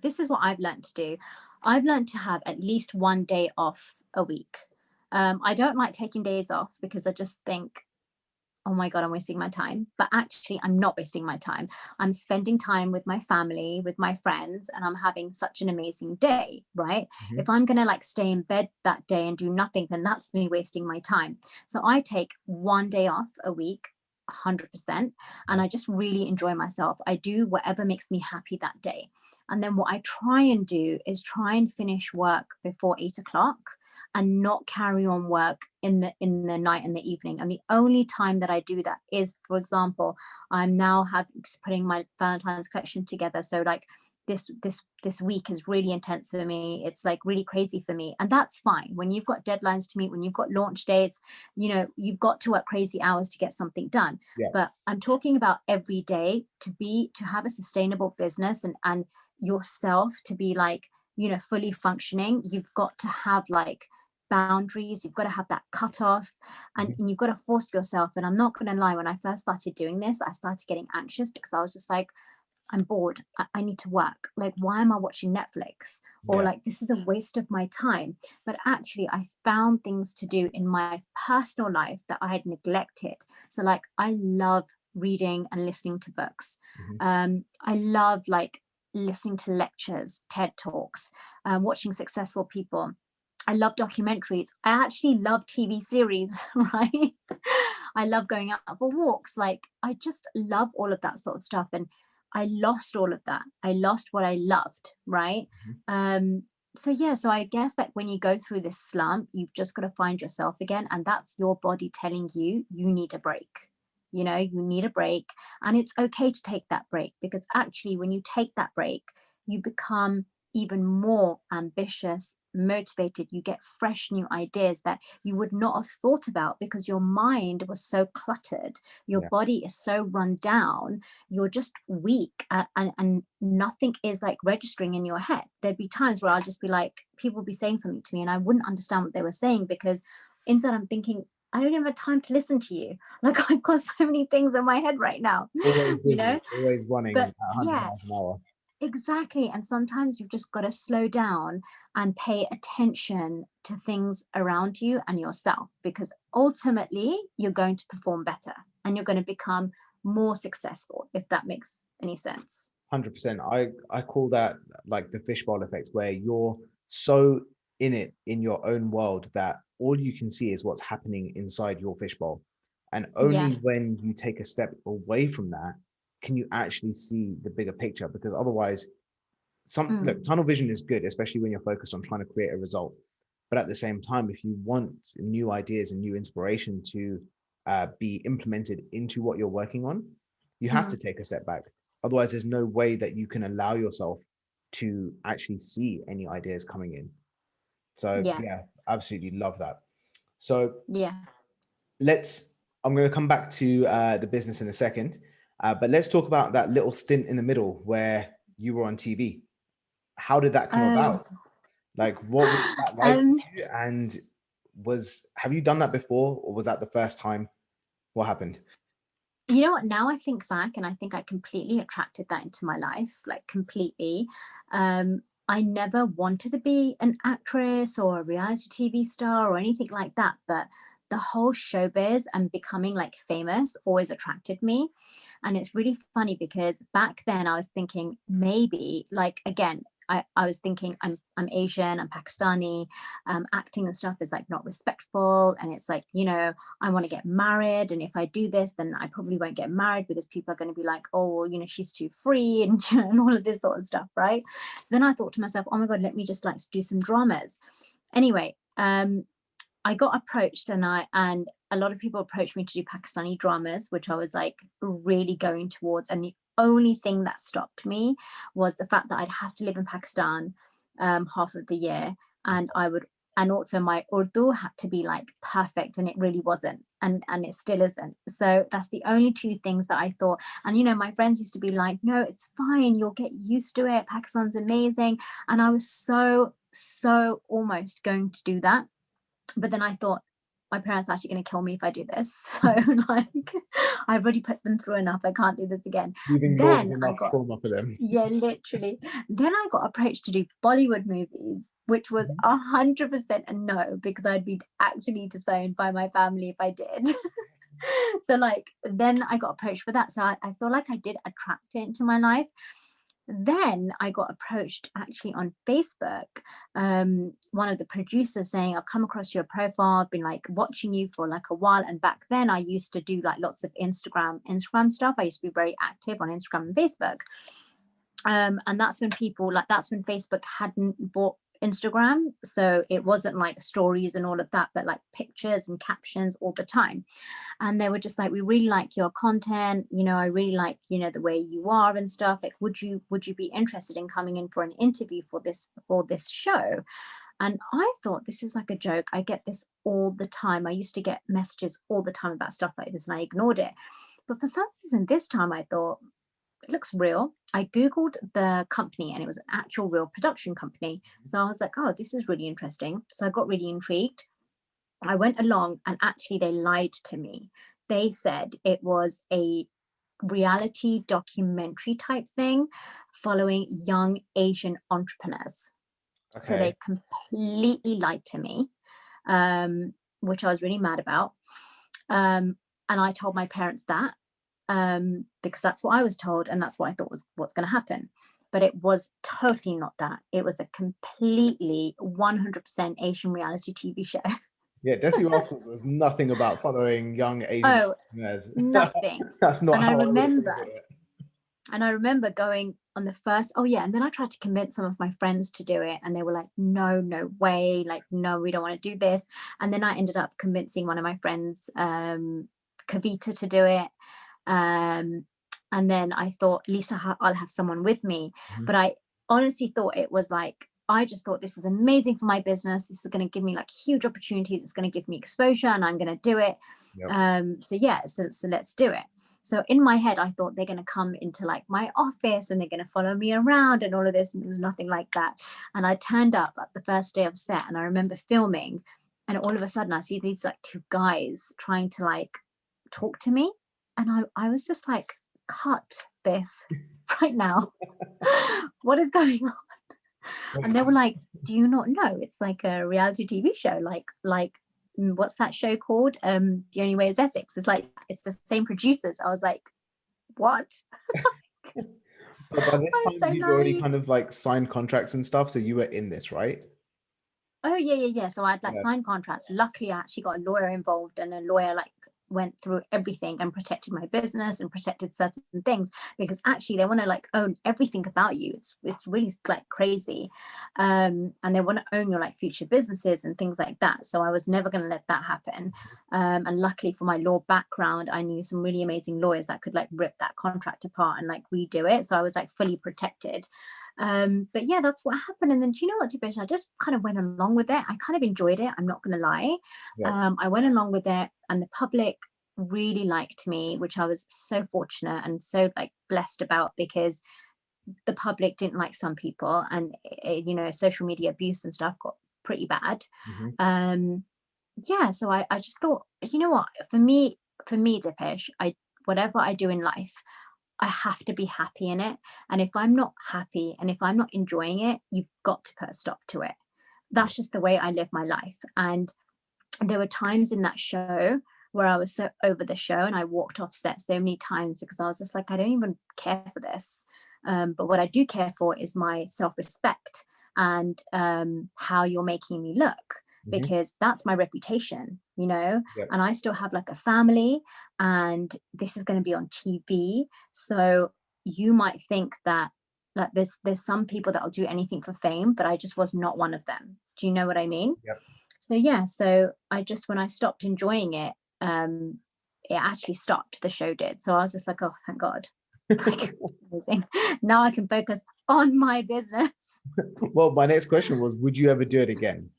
this is what I've learned to do. I've learned to have at least one day off a week. I don't like taking days off because I just think, oh my God, I'm wasting my time. But actually, I'm not wasting my time. I'm spending time with my family, with my friends, and I'm having such an amazing day, right? If Mhm. I'm going to like stay in bed that day and do nothing, then that's me wasting my time. So I take one day off a week. 100%, and Mhm. I just really enjoy myself. I do whatever makes me happy that day, and then what I try and do is try and finish work before 8 o'clock and not carry on work in the night and the evening. And the only time that I do that is, for example, I'm now putting my Valentine's collection together. So like this week is really intense for me. It's like really crazy for me. And that's fine. When you've got deadlines to meet, when you've got launch dates, you've got to work crazy hours to get something done. Yeah. But I'm talking about every day to have a sustainable business and yourself to be like, fully functioning. You've got to have like boundaries. You've got to have that cutoff, and, Mhm. and you've got to force yourself. And I'm not going to lie, when I first started doing this, I started getting anxious because I was just like, I'm bored. I need to work. Like, why am I watching Netflix? Or Yeah. like, this is a waste of my time. But actually, I found things to do in my personal life that I had neglected. So, like, I love reading and listening to books. Mhm. I love like listening to lectures, TED Talks, watching successful people. I love documentaries. I actually love TV series, right? I love going out for walks. Like, I just love all of that sort of stuff. And I lost all of that. I lost what I loved, right? Mhm. Um, so yeah, so I guess that when you go through this slump, you've just got to find yourself again, and that's your body telling you need a break. You need a break, and it's okay to take that break because actually, when you take that break, you become even more ambitious, motivated, you get fresh new ideas that you would not have thought about because your mind was so cluttered, your Yeah. body is so run down, you're just weak, and nothing is like registering in your head. There'd be times where I'll just be like, people would be saying something to me and I wouldn't understand what they were saying because inside I'm thinking, I don't even have time to listen to you. Like I've got so many things in my head right now, Always you busy, know? always running But at 100 yeah, miles an hour. exactly. And sometimes you've just got to slow down and pay attention to things around you and yourself, because ultimately you're going to perform better and you're going to become more successful, if that makes any sense. 100%. I call that like the fishbowl effect, where you're so in it in your own world that all you can see is what's happening inside your fishbowl. And Yeah. only when you take a step away from that can you actually see the bigger picture. Because otherwise, look, Mm. tunnel vision is good, especially when you're focused on trying to create a result. But at the same time, if you want new ideas and new inspiration to be implemented into what you're working on, you have to Mm. take a step back. Otherwise, there's no way that you can allow yourself to actually see any ideas coming in. So Yeah. yeah, absolutely love that. So Yeah. let's, I'm going to come back to the business in a second, but let's talk about that little stint in the middle where you were on TV. How did that come Oh. about? Like, what was that like um for you? And have you done that before, or was that the first time? What happened? you know what, now I think back and I think I completely attracted that into my life, like completely. I never wanted to be an actress or a reality TV star or anything like that, but the whole showbiz and becoming like famous always attracted me. And it's really funny because back then I was thinking maybe, like, again, I was thinking I'm Asian, I'm Pakistani, acting and stuff is like not respectful, and it's like, I want to get married, and if I do this then I probably won't get married because people are going to be like, oh well, she's too free, and and all of this sort of stuff, right? So then I thought to myself, oh my god, let me just like do some dramas. Anyway, I got approached, and a lot of people approached me to do Pakistani dramas, which I was like really going towards. And the only thing that stopped me was the fact that I'd have to live in Pakistan half of the year, and I would, and also my Urdu had to be like perfect, and it really wasn't, and it still isn't. So that's the only two things that I thought. And my friends used to be like, "No, it's fine. You'll get used to it. Pakistan's amazing." And I was so almost going to do that, but then I thought, my parents are actually going to kill me if I do this. So like, I've already put them through enough. I can't do this again. Leaving law was Then I enough got, trauma for them. yeah, literally. Then I got approached to do Bollywood movies, which was Mhm. 100% a no, because I'd be actually disowned by my family if I did. So like, then I got approached for that. So I feel like I did attract it into my life. Then I got approached actually on Facebook. One of the producers saying, I've come across your profile, I've been like watching you for like a while. And back then I used to do like lots of Instagram stuff. I used to be very active on Instagram and Facebook. And that's when that's when Facebook hadn't bought Instagram. So it wasn't like stories and all of that, but like pictures and captions all the time. And they were just like, we really like your content, I really like the way you are and stuff, like would you be interested in coming in for an interview for this show? And I thought, this is like a joke. I get this all the time. I used to get messages all the time about stuff like this and I ignored it. But for some reason this time I thought, it looks real. I googled the company and it was an actual real production company. So I was like, oh, this is really interesting. So I got really intrigued. I went along, and actually they lied to me. They said it was a reality documentary type thing following young Asian entrepreneurs. So Okay. they completely lied to me, um, which I was really mad about. And I told my parents that, because that's what I was told, and that's what I thought was what's going to happen. But it was totally not that. It was a completely 100% Asian reality TV show. Yeah, Desi Rascals was nothing about following young Asian Oh, entrepreneurs. nothing. That's not And I how I would have thought remember, of it. going on the first, oh yeah, and then I tried to convince some of my friends to do it, and they were like, no, no way, like, no, we don't want to do this. And then I ended up convincing one of my friends, Kavita, to do it. Um, and then I thought, at least I'll have someone with me. Mhm. But I honestly thought it was like I just thought, this is amazing for my business. This is going to give me like huge opportunities. It's going to give me exposure, and I'm going to do it. Yep. So let's do it. So in my head, I thought they're going to come into like my office and they're going to follow me around and all of this. And it was nothing like that. And I turned up at the first day of set, and I remember filming, and all of a sudden I see these like two guys trying to like talk to me. And I was just like, cut this right now. What is going on? And they were like, do you not know it's like a reality TV show, like what's that show called, The Only Way Is Essex? It's like, it's the same producers. I was like, what? But by this I was time, so you'd already naive. kind of like signed contracts and stuff, so you were in this, right? Oh yeah. So I'd like Yeah. signed contracts. Luckily, I actually got a lawyer involved, and a lawyer like went through everything and protected my business and protected certain things, because actually they want to like own everything about you. It's really like crazy, and they want to own your like future businesses and things like that. So I was never going to let that happen. And luckily for my law background, I knew some really amazing lawyers that could like rip that contract apart and like redo it. So I was like fully protected. But yeah, that's what happened. And then, do you know what, Dipesh? I just kind of went along with it. I kind of enjoyed it. I'm not going to lie. Yeah. I went along with it, and the public really liked me, which I was so fortunate and so like blessed about, because the public didn't like some people, and you know, social media abuse and stuff got pretty bad. Hmm. Yeah, so I just thought, you know what, for me, Dipesh, whatever I do in life, I have to be happy in it. And if I'm not happy and if I'm not enjoying it, you've got to put a stop to it. Yeah. That's just the way I live my life. And there were times in that show where I was so over the show, and I walked off set so many times because I was just like, I don't even care for this. But what I do care for is my self-respect, and how you're making me look, Hmm. because that's my reputation, you know. Yeah. And I still have like a family, and this is going to be on TV. So you might think that like there's some people that will do anything for fame, but I just was not one of them. Do you know what I mean? Yep. So yeah, so I just, when I stopped enjoying it, um it actually stopped, the show did. So I was just like, oh, thank God. Like, amazing. Now I can focus on my business. Well, my next question was, would you ever do it again?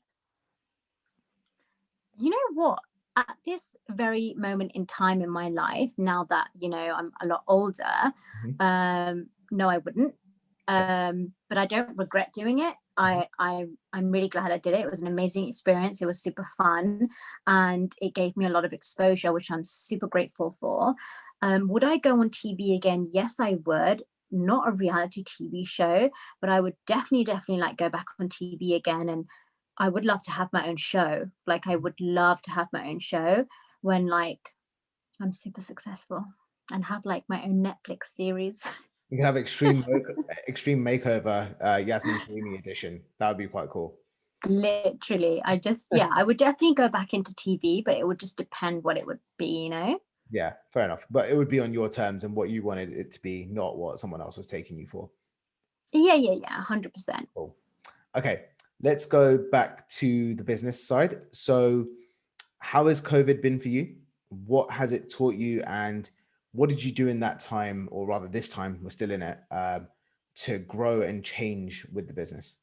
You know what, at this very moment in time in my life, now that, you know, I'm a lot older, Mhm. no, I wouldn't. Yeah. But I don't regret doing it. Mhm. I'm really glad I did it. It was an amazing experience. It was super fun, and it gave me a lot of exposure, which I'm super grateful for. Would I go on TV again? Yes, I would. Not a reality TV show, but I would definitely like go back on TV again. And I would love to have my own show. Like, I would love to have my own show when like I'm super successful, and have like my own Netflix series. You can have extreme makeover, Yasmin Karimi edition. That would be quite cool. Literally, yeah, I would definitely go back into TV, but it would just depend what it would be, you know? Yeah, fair enough. But it would be on your terms and what you wanted it to be, not what someone else was taking you for. Yeah, 100%. Cool. Okay, let's go back to the business side. So, how has COVID been for you? What has it taught you? And what did you do in that time, or rather this time, we're still in it, to grow and change with the business?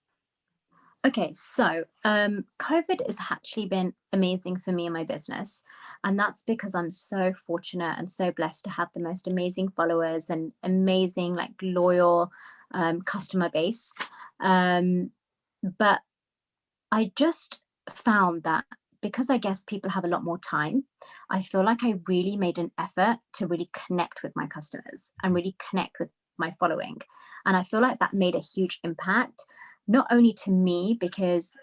Okay, so COVID has actually been amazing for me and my business. And that's because I'm so fortunate and so blessed to have the most amazing followers and amazing, like, loyal customer base. Um, but I just found that, because I guess people have a lot more time, I feel like I really made an effort to really connect with my customers and really connect with my following. And I feel like that made a huge impact, not only to me, because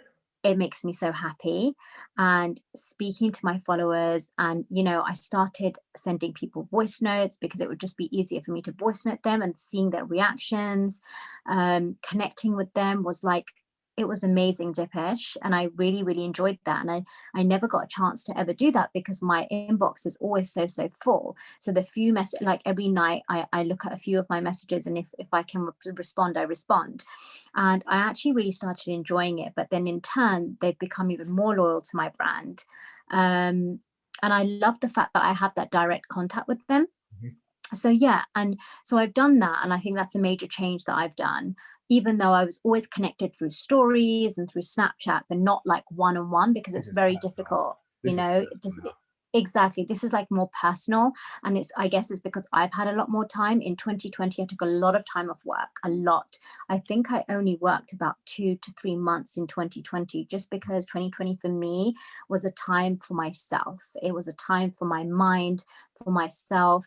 it makes me so happy, and speaking to my followers. And, you know, I started sending people voice notes because it would just be easier for me to voice note them, and seeing their reactions, connecting with them was like, it was amazing, Dipesh, and I really enjoyed that. And I never got a chance to ever do that because my inbox is always so full. So the few like every night, I look at a few of my messages, and if I can respond, I respond. And I actually really started enjoying it. But then in turn, they've become even more loyal to my brand. And I love the fact that I have that direct contact with them. Mhm. So yeah, and so I've done that, and I think that's a major change that I've done. even though I was always connected through stories and through Snapchat, but not like one-on-one, because This it's is very personal. difficult, This is this, personal now. exactly. This is like more personal. And I guess it's because I've had a lot more time. In 2020, I took a lot of time off work, a lot. I think I only worked about 2 to 3 months in 2020, just because 2020 for me was a time for myself. It was a time for my mind, for myself,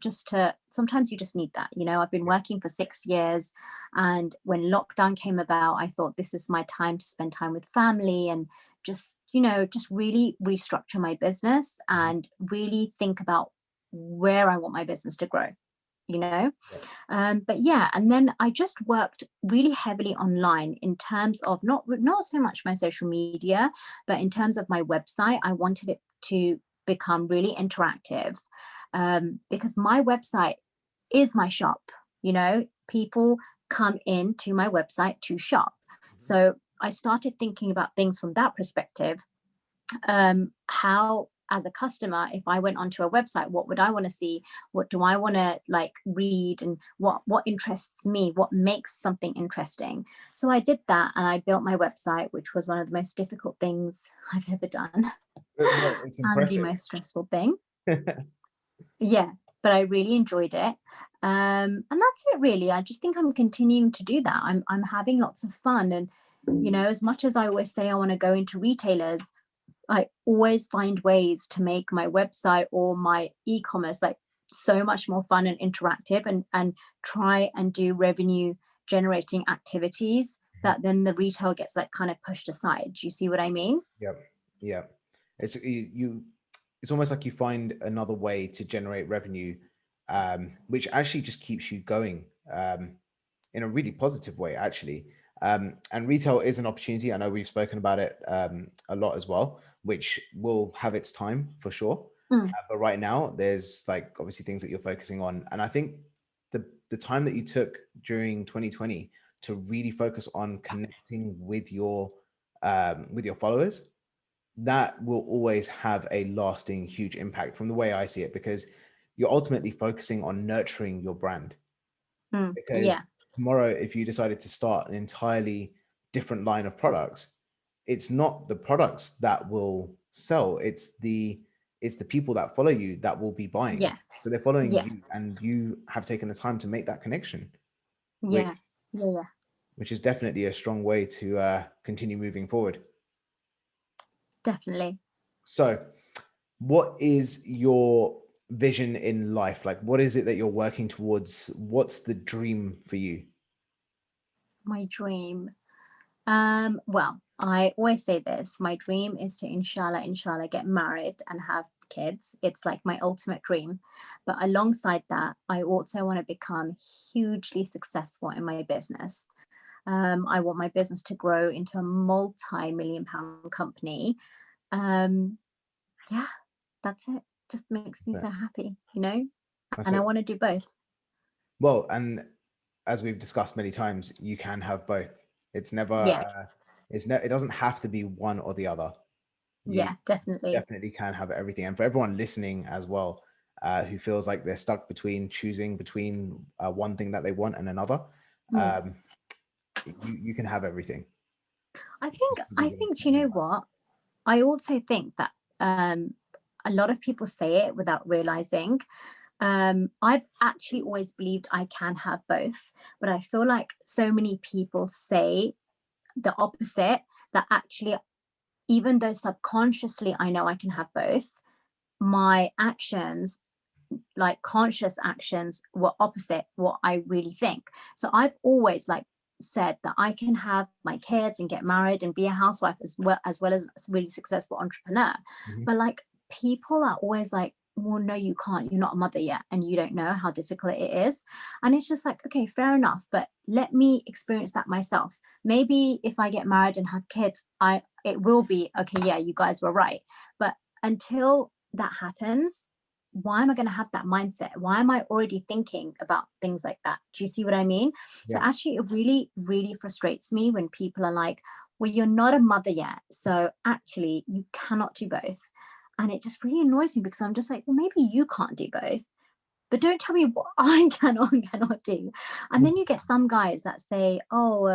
just to, sometimes you just need that. I've been Yeah. working for 6 years, and when lockdown came about, I thought this is my time to spend time with family and just really restructure my business Mhm. and really think about where I want my business to grow, you know? Yeah. But yeah, and then I just worked really heavily online in terms of not so much my social media, but in terms of my website. I wanted it to become really interactive, because my website is my shop. People come into my website to shop. Mhm. So I started thinking about things from that perspective. How, as a customer, if I went onto a website, what would I want to see? What do I want to like read? And what interests me? What makes something interesting? So I did that, and I built my website, which was one of the most difficult things I've ever done, Well, it's and the impressive. most stressful thing. Yeah, but I really enjoyed it. And that's it really. I just think I'm continuing to do that. I'm having lots of fun. And as much as I always say I want to go into retailers, I always find ways to make my website or my e-commerce like so much more fun and interactive, and try and do revenue generating activities that then the retail gets like kind of pushed aside. Do you see what I mean? Yeah, yeah. It's it's almost like you find another way to generate revenue, which actually just keeps you going, in a really positive way, actually. And retail is an opportunity. I know we've spoken about it a lot as well, which will have its time for sure. Mm, But right now, there's like obviously things that you're focusing on, and I think the time that you took during 2020 to really focus on connecting with your followers, that will always have a lasting huge impact from the way I see it, because you're ultimately focusing on nurturing your brand. yeah, Because tomorrow, if you decided to start an entirely different line of products, it's not the products that will sell, it's the people that follow you that will be buying. yeah, So they're following yeah, you, and you have taken the time to make that connection, which yeah, yeah. which is definitely a strong way to continue moving forward. Definitely. So, what is your vision in life? Like, what is it that you're working towards? What's the dream for you? My dream. Well, I always say this. My dream is to inshallah, get married and have kids. It's like my ultimate dream. But alongside that, I also want to become hugely successful in my business. I want my business to grow into a multi-million pound company. Um, yeah, that's it. Just makes me That's so it. happy, That's and I it. want to do both. Well, and as we've discussed many times, you can have both. It's never, Yeah, it doesn't have to be one or the other. You yeah, definitely. definitely can have everything. And for everyone listening as well, who feels like they're stuck between choosing between one thing that they want and another, Mm. um, you can have everything. I You think just need to be I willing to think put in the work. what I also think that a lot of people say it without realizing. I've actually always believed I can have both, but I feel like so many people say the opposite, that actually, even though subconsciously I know I can have both, my actions, like conscious actions, were opposite what I really think. So I've always like said that I can have my kids and get married and be a housewife as well as a really successful entrepreneur. Mhm. But like, people are always like, well, no, you can't. You're not a mother yet, and you don't know how difficult it is. And it's just like, okay, fair enough, but let me experience that myself. Maybe if I get married and have kids, it will be okay. Yeah, you guys were right. But until that happens, why am I going to have that mindset? Why am I already thinking about things like that? Do you see what I mean? So Yeah. actually, it really, really frustrates me when people are like, well, you're not a mother yet. So actually, you cannot do both. And it just really annoys me, because I'm just like, well, maybe you can't do both, but don't tell me what I can or cannot do. And then you get some guys that say, oh,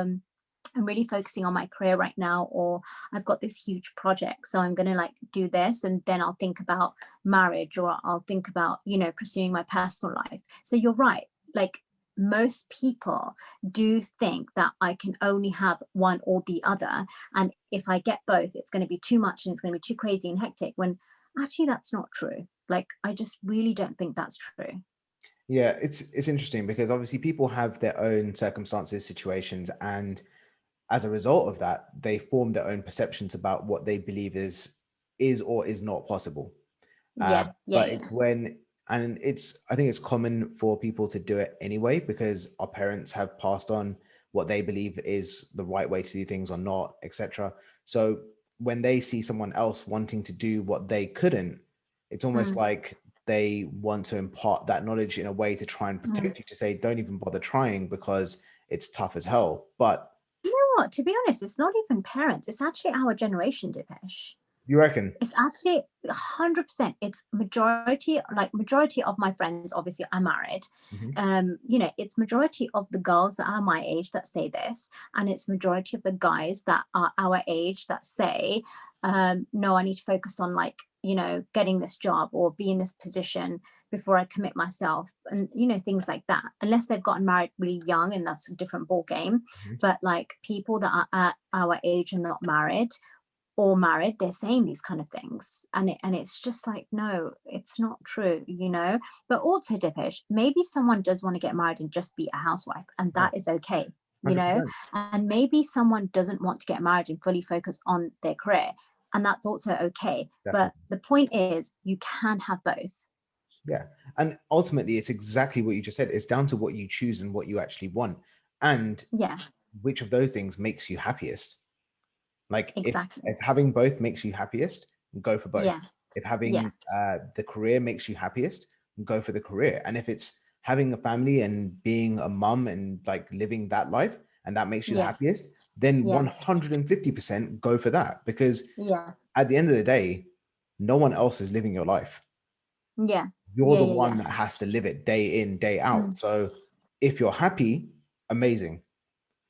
I'm really focusing on my career right now, or I've got this huge project, so I'm going to like do this, and then I'll think about marriage, or I'll think about, pursuing my personal life. So you're right. Like, most people do think that I can only have one or the other. And if I get both, it's going to be too much and it's going to be too crazy and hectic, when actually that's not true. Like, I just really don't think that's true. Yeah, it's interesting because obviously people have their own circumstances, situations, and as a result of that, they form their own perceptions about what they believe is or is not possible. Yeah, yeah, But yeah. it's when, and I think it's common for people to do it anyway because our parents have passed on what they believe is the right way to do things or not, etc. So when they see someone else wanting to do what they couldn't, it's almost Mm, like they want to impart that knowledge in a way to try and mm. protect you, to say, don't even bother trying because it's tough as hell. But You know what? To be honest, it's not even parents. It's actually our generation, Dipesh. you reckon? It's actually 100%. It's majority of my friends. Obviously, I'm married. Mhm. It's majority of the girls that are my age that say this, and it's majority of the guys that are our age that say, "No, I need to focus on getting this job or be in this position before I commit myself," and things like that. Unless they've gotten married really young, and that's a different ball game. Mhm. But like people that are at our age and not married, or married, they're saying these kind of things, and it's just like, no, it's not true. But also, Dipesh, maybe someone does want to get married and just be a housewife, and Yeah, that is okay. 100%. And maybe someone doesn't want to get married and fully focus on their career, and that's also okay. But Definitely. the point is, you can have both. Yeah. And ultimately, it's exactly what you just said. It's down to what you choose and what you actually want, and Yeah, which of those things makes you happiest. Like exactly. if having both makes you happiest, go for both. Yeah, If yeah, having the career makes you happiest, go for the career. And if it's having a family and being a mum and like living that life and that makes you the yeah, happiest, then yeah, 150% go for that. Because yeah, at the end of the day, no one else is living your life. yeah, You're yeah, the yeah, one yeah. that has to live it day in, day out. Mm, So if you're happy, amazing.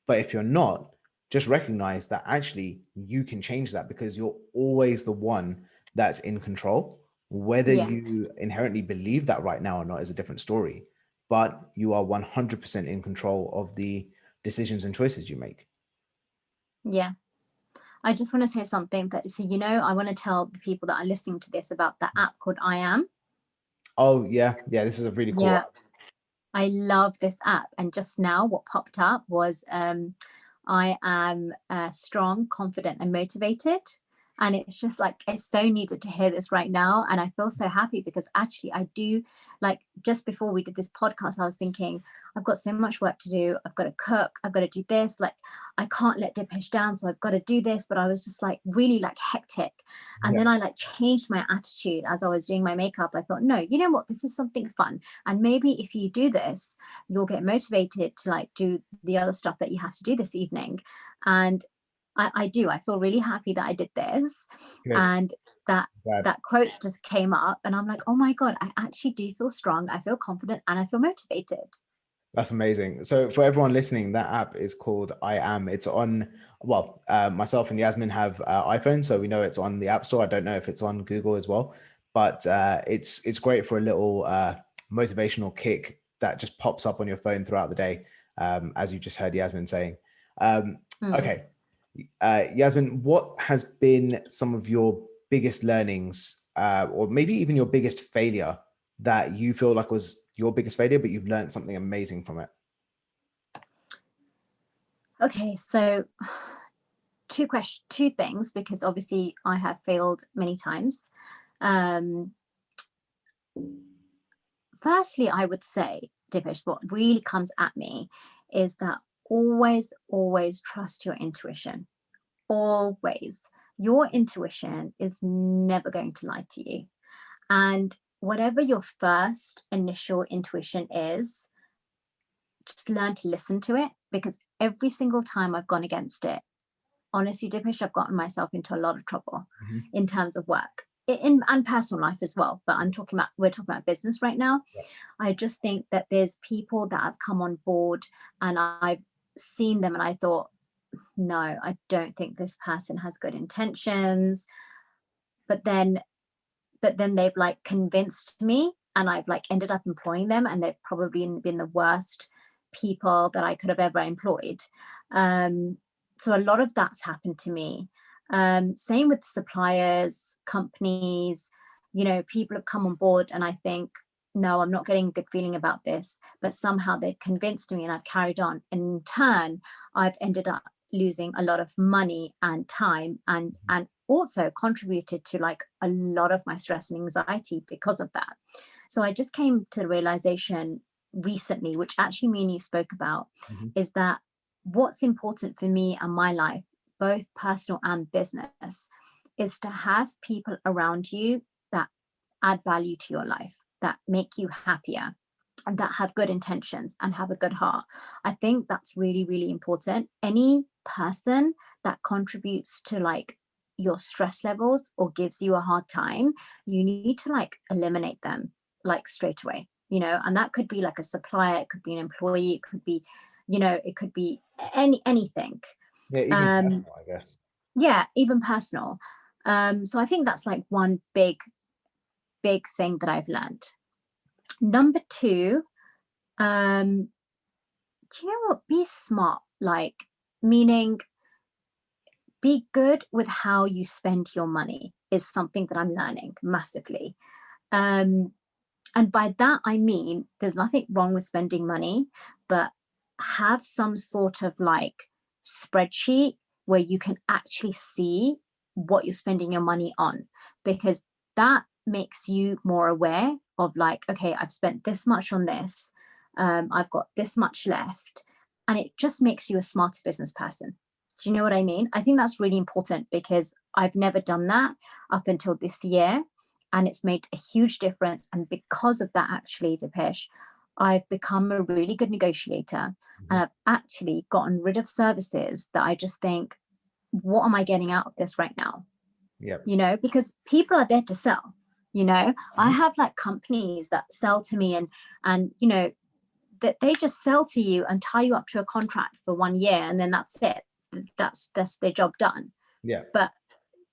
But if you're not, just recognize that actually you can change that because you're always the one that's in control. Whether yeah, you inherently believe that right now or not is a different story, but you are 100% in control of the decisions and choices you make. yeah. I just want to say something that, so, I want to tell the people that are listening to this about the app called I Am. Oh, yeah. Yeah. This is a really cool Yeah, app. I love this app. And just now, what popped up was, I am strong, confident, and motivated. And it's just like, it's so needed to hear this right now. And I feel so happy because actually, I do, like, just before we did this podcast, I was thinking, I've got so much work to do. I've got to cook. I've got to do this. Like, I can't let Dipesh down. So I've got to do this. But I was just like, really like hectic. And Yeah. then I like changed my attitude as I was doing my makeup. I thought, no, you know what? This is something fun. And maybe if you do this, you'll get motivated to like do the other stuff that you have to do this evening. And I do. I feel really happy that I did this, Good. and that Glad. that quote just came up, and I'm like, oh my god, I actually do feel strong. I feel confident, and I feel motivated. That's amazing. So for everyone listening, that app is called I Am. It's on, well, myself and Yasmin have iPhone, so we know it's on the App Store. I don't know if it's on Google as well, but it's great for a little motivational kick that just pops up on your phone throughout the day, as you just heard Yasmin saying. Um, Mm. okay, Yasmin, what has been some of your biggest learnings, or maybe even your biggest failure that you feel like was your biggest failure, but you've learned something amazing from it? Okay, so two things, because obviously I have failed many times. Um, Firstly, I would say, Dipesh, what really comes at me is that always trust your intuition. Always. Your intuition is never going to lie to you. And whatever your first initial intuition is, just learn to listen to it, because every single time I've gone against it, honestly, Dipesh, I've gotten myself into a lot of trouble Mhm. in terms of work. and personal life as well, but we're talking about business right now. Yeah. I just think that there's people that have come on board and I've seen them and I thought, no, I don't think this person has good intentions. But then they've like convinced me and I've like ended up employing them, and they've probably been the worst people that I could have ever employed. So a lot of that's happened to me. Same with suppliers, companies, people have come on board and I think, no, I'm not getting a good feeling about this, but somehow they've convinced me and I've carried on. And in turn, I've ended up losing a lot of money and time, and also contributed to like a lot of my stress and anxiety because of that. So I just came to the realization recently, which actually me and you spoke about, Mm-hmm. is that what's important for me and my life, both personal and business, is to have people around you that add value to your life, that make you happier, and that have good intentions and have a good heart. I think that's really, really important. Any person that contributes to like your stress levels or gives you a hard time, you need to like eliminate them like straight away, and that could be like a supplier, it could be an employee, it could be, it could be anything. Yeah, even Um, personal, I guess. yeah, even personal. So I think that's like one big, big thing that I've learned. Number two, do you know what? Be smart, like, meaning be good with how you spend your money is something that I'm learning massively. Um, and by that, I mean, there's nothing wrong with spending money, but have some sort of like spreadsheet where you can actually see what you're spending your money on, because that makes you more aware of like, okay, I've spent this much on this, I've got this much left, and it just makes you a smarter business person. Do you know what I mean? I think that's really important because I've never done that up until this year, and it's made a huge difference. And because of that, actually, Dipesh, I've become a really good negotiator, Mm-hmm. and I've actually gotten rid of services that I just think, what am I getting out of this right now? Yep. Because people are there to sell. I Mhm. have like companies that sell to me, and that they just sell to you and tie you up to a contract for 1 year, and then that's it. That's their job done. Yeah. But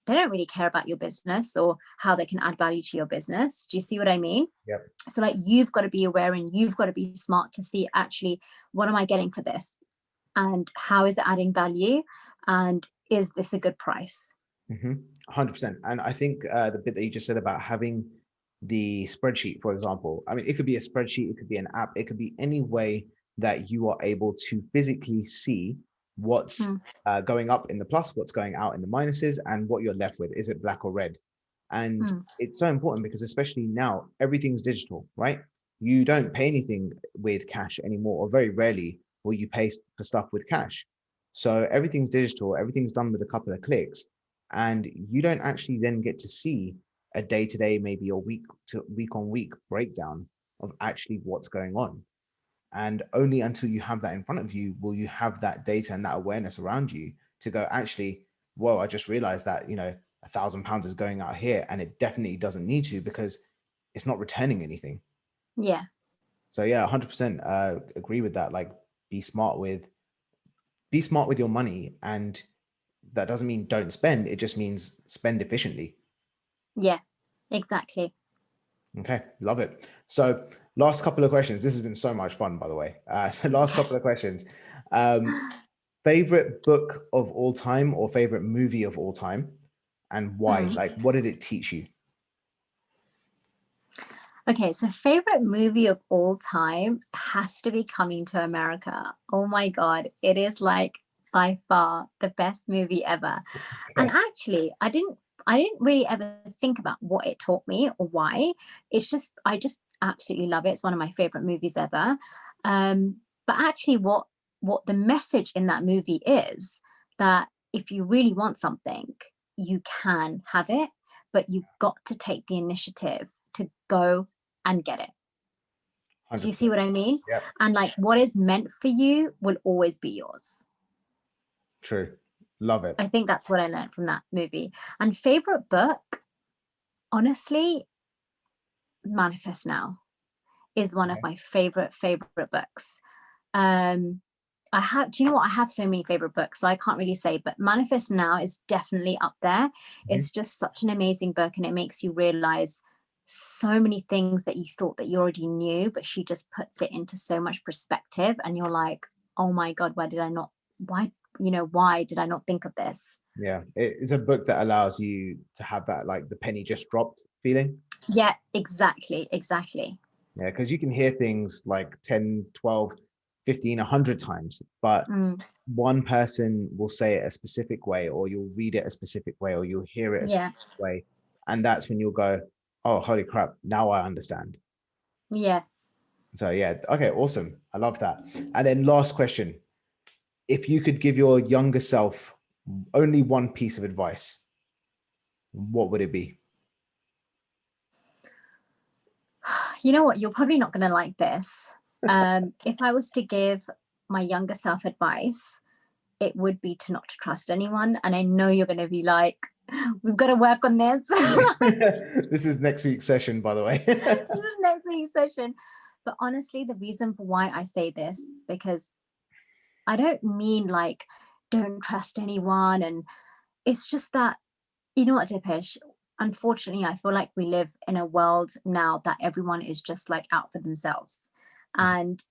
they don't really care about your business or how they can add value to your business. Do you see what I mean? Yep. So like, you've got to be aware and you've got to be smart to see, actually, what am I getting for this? And how is it adding value? And is this a good price? 100%. And I think the bit that you just said about having the spreadsheet, for example, I mean, it could be a spreadsheet, it could be an app, it could be any way that you are able to physically see what's Mm, going up in the plus, what's going out in the minuses, and what you're left with. Is it black or red? And mm, it's so important because, especially now, everything's digital, right? You don't pay anything with cash anymore, or very rarely will you pay for stuff with cash. So everything's digital, everything's done with a couple of clicks, and you don't actually then get to see a day to day, maybe a week to week on week breakdown of actually what's going on. And only until you have that in front of you will you have that data and that awareness around you to go, actually, whoa, I just realized that, £1,000 is going out here, and it definitely doesn't need to, because it's not returning anything. yeah. So yeah, 100% agree with that. Like, be smart with be smart with your money, and that doesn't mean don't spend. It just means spend efficiently. Yeah, exactly. Okay, love it. So, last couple of questions. This has been so much fun, by the way. So, last couple of questions. Um, favorite book of all time or favorite movie of all time, and why? Hmm. Like, what did it teach you? Okay, so favorite movie of all time has to be Coming to America. Oh my God, it is like by far the best movie ever. And Okay. actually, I didn't really ever think about what it taught me or why. I just absolutely love it. It's one of my favorite movies ever. Um, but actually, what the message in that movie is, that if you really want something, you can have it, but you've got to take the initiative to go and get it. Do you see 100%. what I mean? Yeah, And like, what is meant for you will always be yours. true. Love it. I think that's what I learned from that movie. And favorite book? Honestly, Manifest Now is one of Okay. my favorite books. Um, I have, do you know what? I have so many favorite books, so I can't really say, but Manifest Now is definitely up there. Mhm. It's just such an amazing book, and it makes you realize so many things that you thought that you already knew, but she just puts it into so much perspective, and you're like, oh my God, why did I not think of this? Yeah, it's a book that allows you to have that, like, the penny just dropped feeling. Yeah, exactly. Yeah, because you can hear things like 10, 12, 15, 100 times, but Mm, one person will say it a specific way, or you'll read it a specific way, or you'll hear it a yeah, specific way. And that's when you'll go, oh, holy crap, now I understand. yeah. So, yeah, okay, awesome. I love that. And then, last question, if you could give your younger self only one piece of advice, what would it be? You know what? You're probably not going to like this. If I was to give my younger self advice, it would be to not to trust anyone. And I know you're going to be like, we've got to work on this. This is next week's session, by the way. This is next week's session. But honestly, the reason for why I say this, because I don't mean like, don't trust anyone. And it's just that, you know what, Dipesh? Unfortunately, I feel like we live in a world now that everyone is just like out for themselves. And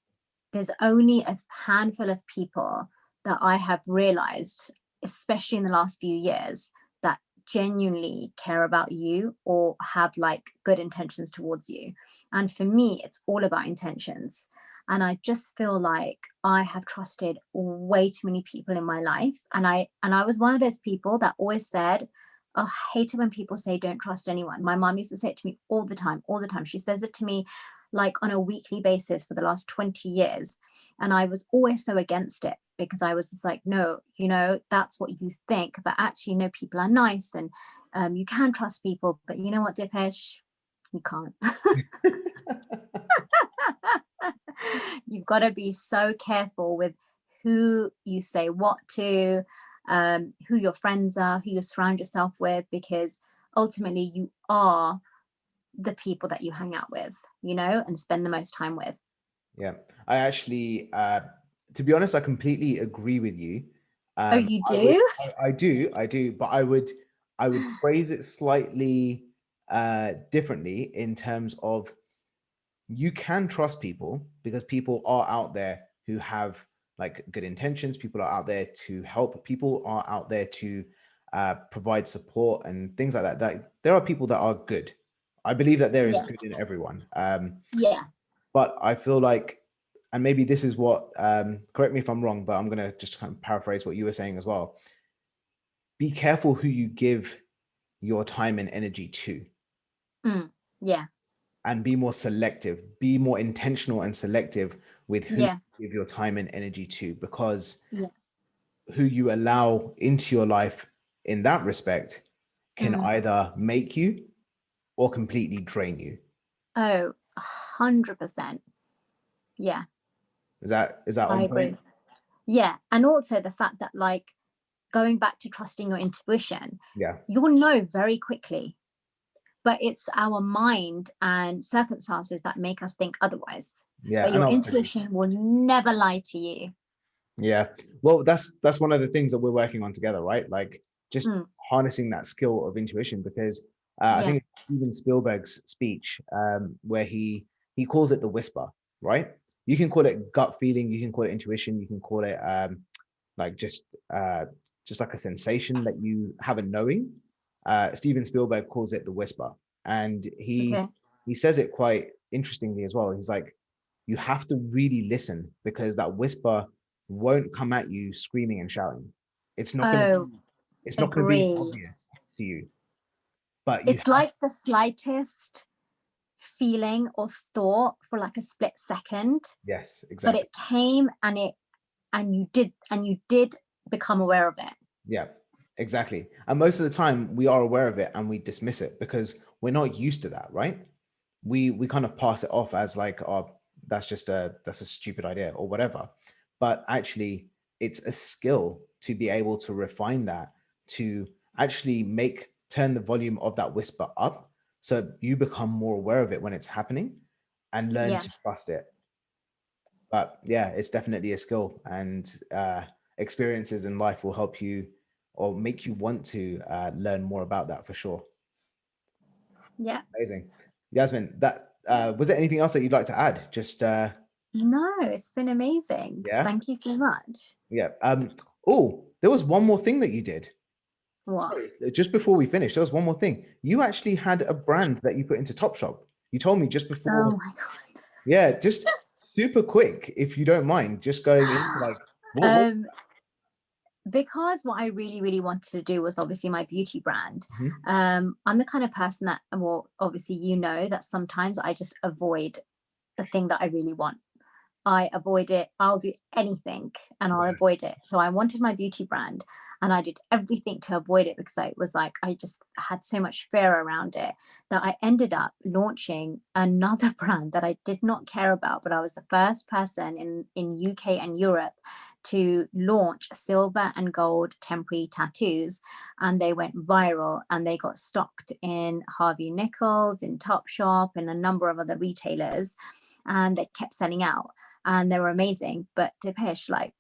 there's only a handful of people that I have realized, especially in the last few years, that genuinely care about you or have like good intentions towards you. And for me, it's all about intentions. And I just feel like I have trusted way too many people in my life. And I was one of those people that always said, oh, I hate it when people say don't trust anyone. My mom used to say it to me all the time, all the time. She says it to me like on a weekly basis for the last 20 years. And I was always so against it because I was just like, no, that's what you think. But actually, no, people are nice and you can trust people. But you know what, Dipesh? You can't. You've got to be so careful with who you say what to, who your friends are, who you surround yourself with, because ultimately you are the people that you hang out with, and spend the most time with. Yeah, I actually, to be honest, I completely agree with you. Oh, you I would, do? I do, but I would phrase it slightly differently in terms of you can trust people because people are out there who have like good intentions. People are out there to help. People are out there to provide support and things like that. That there are people that are good. I believe that there is Yeah. good in everyone. Yeah. But I feel like, and maybe this is what, correct me if I'm wrong, but I'm going to just kind of paraphrase what you were saying as well. Be careful who you give your time and energy to, Mm. Yeah. and be more selective, be more intentional and selective with who Yeah. you give your time and energy to, because Yeah. who you allow into your life in that respect can Mm. either make you or completely drain you. Oh, 100%. Yeah, Is that I on agree. point? Yeah. And also the fact that, like, going back to trusting your intuition, Yeah. you'll know very quickly, but it's our mind and circumstances that make us think otherwise. Yeah. But I your know. intuition will never lie to you. Yeah. Well, that's one of the things that we're working on together, right? Like just Mm. harnessing that skill of intuition, because I Yeah. think it's Steven Spielberg's speech, where he calls it the whisper, right? You can call it gut feeling, you can call it intuition, you can call it like just like a sensation that you have a knowing. Steven Spielberg calls it the whisper, and he Okay. he says it quite interestingly as well. He's like, you have to really listen because that whisper won't come at you screaming and shouting. It's not going to Oh, be it's not going to be agree. obvious to you, but you It's have. like the slightest feeling or thought for like a split second, Yes, but exactly. it came and you did become aware of it. Yeah, exactly. And most of the time we are aware of it and we dismiss it because we're not used to that, right? We kind of pass it off as like, oh, that's a stupid idea or whatever. But actually it's a skill to be able to refine that, to actually make turn the volume of that whisper up, So you become more aware of it when it's happening and learn Yeah. to trust it. But yeah, it's definitely a skill, and experiences in life will help you or make you want to learn more about that for sure. Yeah. Amazing. Yasmin, that was there anything else that you'd like to add? Just No, it's been amazing. yeah, Thank you so much. yeah. Oh, there was one more thing that you did. What? Sorry, just before we finish, there was one more thing. You actually had a brand that you put into Topshop. You told me just Oh before. my God. Yeah, just super quick, if you don't mind, just going into like what Um, because what I really, really wanted to do was obviously my beauty brand. Mhm. I'm the kind of person that, well, obviously, that sometimes I just avoid the thing that I really want. I avoid it. I'll do anything and I'll Yeah, avoid it. So I wanted my beauty brand and I did everything to avoid it because I was like, I just had so much fear around it that I ended up launching another brand that I did not care about. But I was the first person in UK and Europe to launch silver and gold temporary tattoos, and they went viral and they got stocked in Harvey Nichols, in Topshop, and a number of other retailers, and they kept selling out and they were amazing. But Dipesh, like,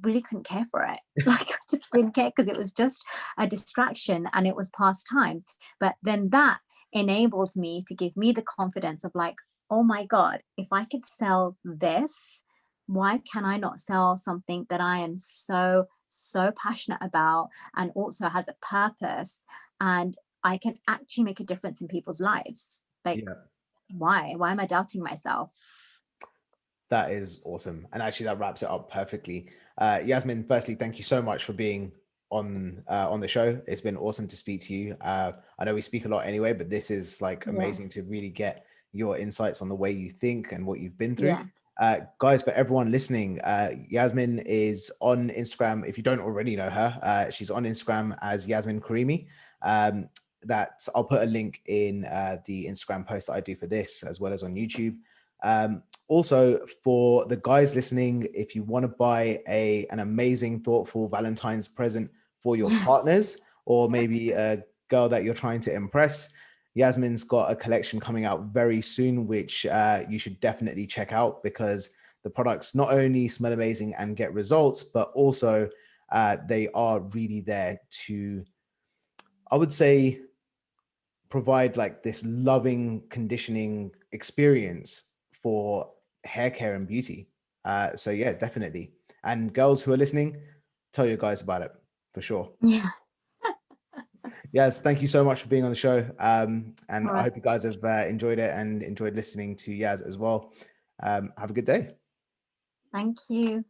really couldn't care for it. Like, I just didn't care because it was just a distraction and it was past time. But then that enabled me to give me the confidence of like, oh my God, if I could sell this, why can I not sell something that I am so, so passionate about and also has a purpose, and I can actually make a difference in people's lives? Like, yeah. why? Why am I doubting myself? That is awesome. And actually that wraps it up perfectly. Yasmin, firstly, thank you so much for being on the show. It's been awesome to speak to you. I know we speak a lot anyway, but this is like Yeah. amazing to really get your insights on the way you think and what you've been through. Yeah. Guys, for everyone listening, Yasmin is on Instagram. If you don't already know her, she's on Instagram as Yasmin Karimi. Um, that I'll put a link in the Instagram post that I do for this, as well as on YouTube. Also, for the guys listening, if you want to buy an amazing, thoughtful Valentine's present for your partners, or maybe a girl that you're trying to impress, Yasmin's got a collection coming out very soon, which you should definitely check out, because the products not only smell amazing and get results, but also they are really there to, I would say, provide like this loving conditioning experience for hair care and beauty. So yeah, definitely. And girls who are listening, tell your guys about it for sure. Yeah. Yes, thank you so much for being on the show. And All I right. hope you guys have enjoyed it and enjoyed listening to Yaz as well. Have a good day. Thank you.